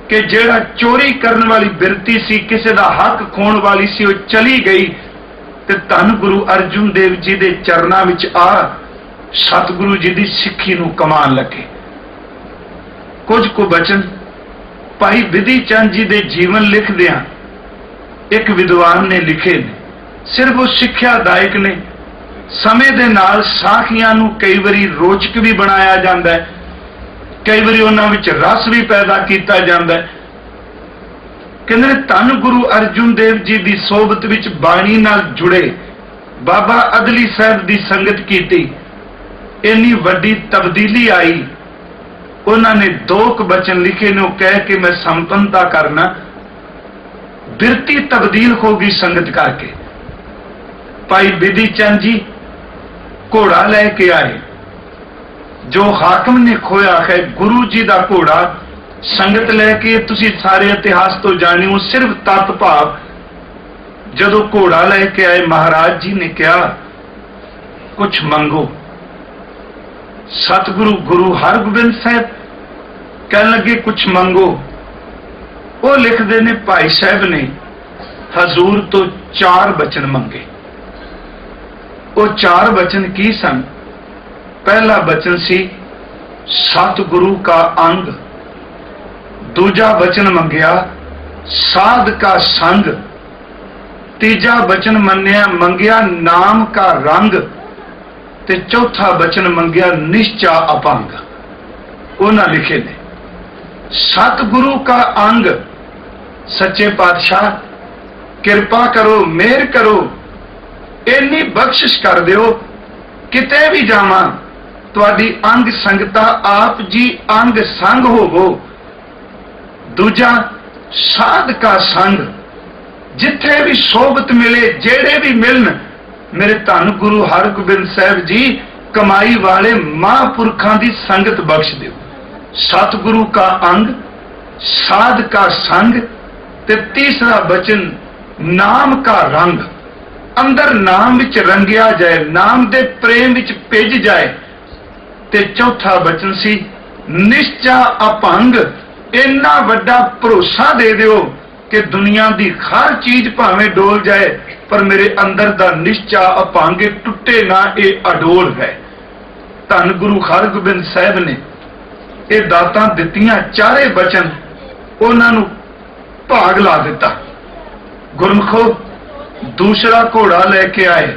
ਕਿ ਜਿਹੜਾ ਚੋਰੀ ਕਰਨ ਵਾਲੀ ਬਿਰਤੀ ਸੀ, ਕਿਸੇ ਦਾ ਹੱਕ ਖੋਣ ਵਾਲੀ ਸੀ, ਉਹ ਚਲੀ ਗਈ ਤੇ ਧੰਨ ਗੁਰੂ ਅਰਜਨ ਦੇਵ ਜੀ ਦੇ ਚਰਨਾਂ ਵਿੱਚ ਆ ਸਤਿਗੁਰੂ ਜੀ ਦੀ ਸਿੱਖੀ ਨੂੰ ਕਮਾਉਣ ਲੱਗੇ। ਕੁਝ ਕੁ ਬਚਨ ਭਾਈ ਬਿਧੀ ਚੰਦ ਜੀ ਦੇ ਜੀਵਨ ਲਿਖਦਿਆਂ ਇੱਕ ਵਿਦਵਾਨ ਨੇ ਲਿਖੇ ਨੇ। ਸਿਰਫ ਉਹ ਸਿੱਖਿਆਦਾਇਕ ਨੇ। ਸਮੇਂ ਦੇ ਨਾਲ ਸਾਖੀਆਂ ਨੂੰ ਕਈ ਵਾਰੀ ਰੋਚਕ ਵੀ ਬਣਾਇਆ ਜਾਂਦਾ ਹੈ, ਕਈ ਵਾਰੀ ਉਹਨਾਂ ਵਿੱਚ ਰਸ ਵੀ ਪੈਦਾ ਕੀਤਾ ਜਾਂਦਾ ਹੈ। ਕਹਿੰਦੇ ਨੇ ਧੰਨ ਗੁਰੂ ਅਰਜਨ ਦੇਵ ਜੀ ਦੀ ਸੋਬਤ ਵਿੱਚ ਬਾਣੀ ਨਾਲ ਜੁੜੇ ਬਾਬਾ ਅਦਲੀ ਸਾਹਿਬ ਦੀ ਸੰਗਤ ਕੀਤੀ, ਇੰਨੀ ਵੱਡੀ ਤਬਦੀਲੀ ਆਈ। ਉਹਨਾਂ ਨੇ 2 ਬਚਨ ਲਿਖੇ ਨੇ, ਉਹ ਕਹਿ ਕੇ ਮੈਂ ਸੰਪੰਨਤਾ ਕਰਨਾ। ਬਿਰਤੀ ਤਬਦੀਲ ਹੋ ਗਈ ਸੰਗਤ ਕਰਕੇ। ਭਾਈ ਬਿਧੀ ਚੰਦ ਜੀ ਘੋੜਾ ਲੈ ਕੇ ਆਏ, ਜੋ ਹਾਕਮ ਨੇ ਖੋਇਆ ਹੈ ਗੁਰੂ ਜੀ ਦਾ ਘੋੜਾ। ਸੰਗਤ ਲੈ ਕੇ ਤੁਸੀਂ ਸਾਰੇ ਇਤਿਹਾਸ ਤੋਂ ਜਾਣਿਓ, ਸਿਰਫ ਤਤ ਭਾਵ ਜਦੋਂ ਘੋੜਾ ਲੈ ਕੇ ਆਏ ਮਹਾਰਾਜ ਜੀ ਨੇ ਕਿਹਾ ਕੁਛ ਮੰਗੋ। ਸਤਿਗੁਰੂ ਗੁਰੂ ਹਰਗੋਬਿੰਦ ਸਾਹਿਬ ਕਹਿਣ ਲੱਗੇ ਕੁਛ ਮੰਗੋ। ਉਹ ਲਿਖਦੇ ਨੇ ਭਾਈ ਸਾਹਿਬ ਨੇ ਹਜ਼ੂਰ ਤੋਂ 4 ਬਚਨ ਮੰਗੇ। ਉਹ 4 ਬਚਨ ਕੀ ਸਨ? ਪਹਿਲਾ ਬਚਨ ਸੀ ਸਤਿਗੁਰੂ ਕਾ ਅੰਗ। ਦੂਜਾ ਬਚਨ ਮੰਗਿਆ ਸਾਧ ਕਾ ਸੰਗ। ਤੀਜਾ ਬਚਨ ਮੰਗਿਆ ਨਾਮ ਕਾ ਰੰਗ। ਤੇ ਚੌਥਾ ਬਚਨ ਮੰਗਿਆ ਨਿਸ਼ਚਾ ਅਪੰਗ। ਉਹਨਾਂ ਲਿਖੇ ਨੇ ਸਤਿਗੁਰੂ ਕਾ ਅੰਗ। ਸੱਚੇ ਪਾਤਸ਼ਾਹ ਕਿਰਪਾ ਕਰੋ, ਮਿਹਰ ਕਰੋ, ਇੰਨੀ ਬਖਸ਼ਿਸ਼ ਕਰ ਦਿਓ ਕਿਤੇ ਵੀ ਜਾਵਾਂ ਤੁਹਾਡੀ ਅੰਗ ਸੰਗਤਾ, ਆਪ ਜੀ ਅੰਗ ਸੰਗ ਹੋਵੋ। ਦੂਜਾ ਸਾਧ ਕਾ ਸੰਗ। ਜਿੱਥੇ ਵੀ ਸੋਬਤ ਮਿਲੇ, ਜਿਹੜੇ ਵੀ ਮਿਲਣ, ਮੇਰੇ ਧੰਨ ਗੁਰੂ ਹਰਗੋਬਿੰਦ ਸਾਹਿਬ ਜੀ ਕਮਾਈ ਵਾਲੇ ਮਹਾਂਪੁਰਖਾਂ ਦੀ ਸੰਗਤ ਬਖਸ਼ ਦਿਓ। ਸਤਿਗੁਰੂ ਕਾ ਅੰਗ, ਸਾਧ ਕਾ ਸੰਗ ਤੇ ਤੀਸਰਾ ਬਚਨ ਨਾਮ ਕਾ ਰੰਗ। ਅੰਦਰ ਨਾਮ ਵਿੱਚ ਰੰਗਿਆ ਜਾਏ, ਨਾਮ ਦੇ ਪ੍ਰੇਮ ਵਿੱਚ ਭਿੱਜ ਜਾਏ। ਤੇ ਚੌਥਾ ਬਚਨ ਸੀ ਨਿਸ਼ਚਾ ਅਪੰਗ। ਇੰਨਾ ਵੱਡਾ ਭਰੋਸਾ ਦੇ ਦਿਓ ਕਿ ਦੁਨੀਆ ਦੀ ਹਰ ਚੀਜ਼ ਭਾਵੇਂ ਡੋਲ ਜਾਏ, ਪਰ ਮੇਰੇ ਅੰਦਰ ਦਾ ਨਿਸ਼ਚਾ ਅਪੰਗ ਟੁੱਟੇ ਨਾ, ਇਹ ਅਡੋਲ ਹੈ। ਧੰਨ ਗੁਰੂ ਹਰਗੋਬਿੰਦ ਸਾਹਿਬ ਨੇ ਇਹ ਦਾਤਾਂ ਦਿੱਤੀਆਂ। 4 ਬਚਨ ਉਹਨਾਂ ਨੂੰ ਭਾਗ ਲਾ ਦਿੱਤਾ। ਗੁਰਮਖੋ ਦੂਸਰਾ ਘੋੜਾ ਲੈ ਕੇ ਆਏ।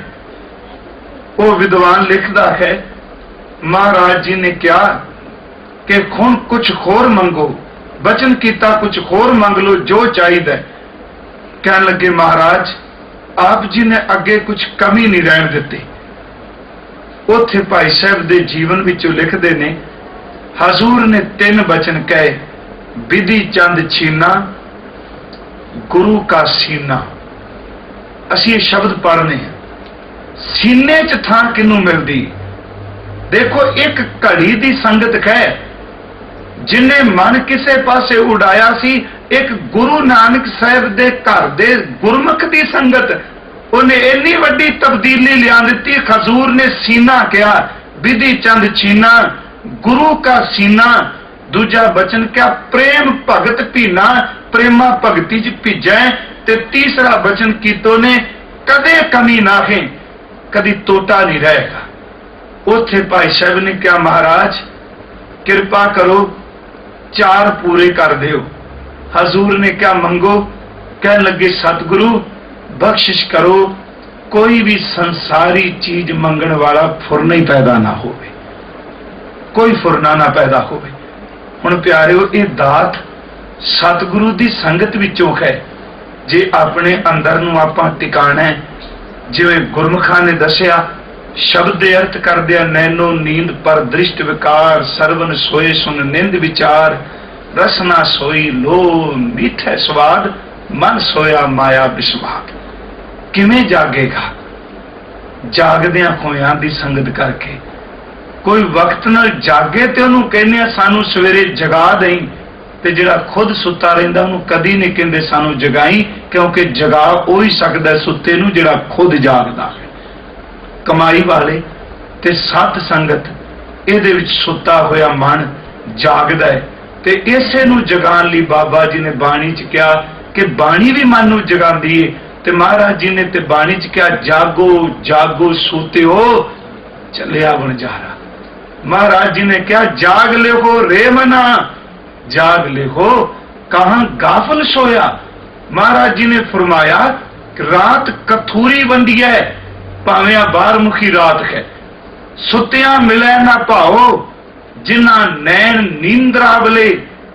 ਉਹ ਵਿਦਵਾਨ ਲਿਖਦਾ ਹੈ ਮਹਾਰਾਜ ਜੀ ਨੇ ਕਿਹਾ ਕਿ ਹੁਣ ਕੁਝ ਹੋਰ ਮੰਗੋ। ਬਚਨ ਕੀਤਾ ਕੁਝ ਹੋਰ ਮੰਗ ਲਓ ਜੋ ਚਾਹੀਦਾ। ਕਹਿਣ ਲੱਗੇ ਮਹਾਰਾਜ ਆਪ ਜੀ ਨੇ ਅੱਗੇ ਕੁਝ ਕਮੀ ਨਹੀਂ ਰਹਿਣ ਦਿੱਤੀ। ਉੱਥੇ ਭਾਈ ਸਾਹਿਬ ਦੇ ਜੀਵਨ ਵਿੱਚੋਂ ਲਿਖਦੇ ਨੇ ਹਜ਼ੂਰ ਨੇ 3 ਬਚਨ ਕਹੇ, ਬਿਧੀ ਚੰਦ ਛੀਨਾ ਗੁਰੂ ਕਾ ਸੀਨਾ। ਅਸੀਂ ਇਹ ਸ਼ਬਦ ਪੜ੍ਹਨੇ ਆ। ਸੀਨੇ 'ਚ ਥਾਂ ਕਿਹਨੂੰ ਮਿਲਦੀ? ਦੇਖੋ ਇੱਕ ਘੜੀ ਦੀ ਸੰਗਤ ਹੈ ਜਿਨੇ ਮਨ ਕਿਸੇ ਪਾਸੇ ਉਡਾਇਆ ਸੀ। ਇੱਕ ਗੁਰੂ ਨਾਨਕ ਸਾਹਿਬ ਦੇ ਘਰ ਦੇ ਗੁਰਮੁਖ ਦੀ ਸੰਗਤ, ਉਹਨੇ ਇੰਨੀ ਵੱਡੀ ਤਬਦੀਲੀ ਲਿਆ ਦਿੱਤੀ। ਹਜ਼ੂਰ ਨੇ ਸੀਨਾ ਕਿਹਾ, ਬਿਧੀ ਚੰਦ ਛੀਨਾ ਗੁਰੂ ਕਾ ਸੀਨਾ। ਦੂਜਾ ਬਚਨ ਕਿਹਾ ਪ੍ਰੇਮ ਭਗਤ ਭੀਨਾ, ਪ੍ਰੇਮਾ ਭਗਤੀ 'ਚ ਭਿੱਜੈ। ਤੇ ਤੀਸਰਾ ਬਚਨ ਕੀਤੋ ਨੇ ਕਦੇ ਕਮੀ ਨਾ ਹੈ, ਕਦੀ ਟੋਟਾ ਨਹੀਂ ਰਹੇਗਾ। ਉੱਥੇ ਭਾਈ ਸਾਹਿਬ ਨੇ ਕਿਹਾ ਮਹਾਰਾਜ ਕਿਰਪਾ ਕਰੋ 4 ਪੂਰੇ ਕਰ ਦਿਓ। ਹਜ਼ੂਰ ਨੇ ਕਿਹਾ ਮੰਗੋ। ਕਹਿਣ ਲੱਗੇ ਸਤਿਗੁਰੂ ਬਖਸ਼ਿਸ਼ ਕਰੋ, ਕੋਈ ਵੀ ਸੰਸਾਰੀ ਚੀਜ਼ ਮੰਗਣ ਵਾਲਾ ਫੁਰਨਾ ਹੀ ਪੈਦਾ ਨਾ ਹੋਵੇ, ਕੋਈ ਫੁਰਨਾ ਨਾ ਪੈਦਾ ਹੋਵੇ। ਹੁਣ ਪਿਆਰਿਓ ਇਹ ਦਾਤ सतगुरु की संगत विचों है। जे अपने अंदर नूं आपां टिकाणा है, जिवें गुरमुखां ने दसिया, शब्द दे अर्थ करदिया नैनो नींद पर दृष्ट विकार, सरवण सोए सुन निंद विचार, रसना सोई लो मीठे स्वाद, मन सोया माया विस्वाद। किवें जागेगा? जागदियां होयां दी संगत करके। कोई वक्त नाल जागे ते उहनूं कहने आ सानू सवेरे जगा दई, ते जिहड़ा खुद सुता रहिंदा उहनूं कदी नहीं कहंदे सानू जगाई, क्योंकि जगा ओ ही सकदा सुते नूं जिहड़ा खुद जागदा है। कमाई वाले ते सत संगत इहदे विच सुता होया मन जागदा है, ते इसे नूं जगाण लई बाबा जी ने बाणी च कहा कि बाणी भी मन नूं जगांदी है। ते महाराज जी ने ते बाणी च कहा, जागो जागो सूतिओ चलिया बनजारा। महाराज जी ने कहा, जाग लिखो रे मना, जाग लिखो कहां गाफल सोया। महाराज जी ने फरमाया कि रात कथूरी बंदी है, भावें बारमुखी रात है, सुतिया मिले ना भाओ, जिन्ना नैन नींदरा बले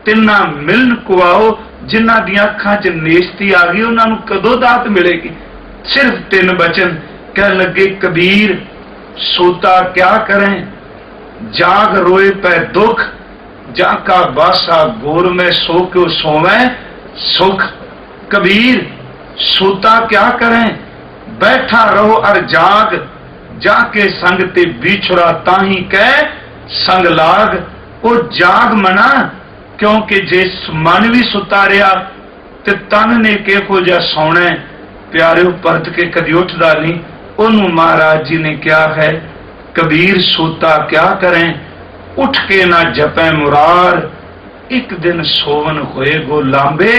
तिन्ना मिलन कुआओ। जिन्हां दी अखां च नेस्ती आ गई उन्हां कदों दात मिलेगी। सिर्फ 3 बचन कह लगे, कबीर सोता क्या करें, जाग रोए पै दुख, जाका बासा गोर में सो क्यों सोवे सुख। कबीर सोता क्या करें, बैठा रहो अर जाग, जाके संग ते बिछुरा ताही कह संग लाग। ओ जाग मना, क्योंकि जे मन भी सुता रहा ते तन ने किहो जिहा सौना है, प्यारे परत के कदी उठदा नहीं। उन्होंने महाराज जी ने क्या है, कबीर सोता क्या करें, उठ के ना जपै मुरार, एक दिन सोवन होए गो लांबे,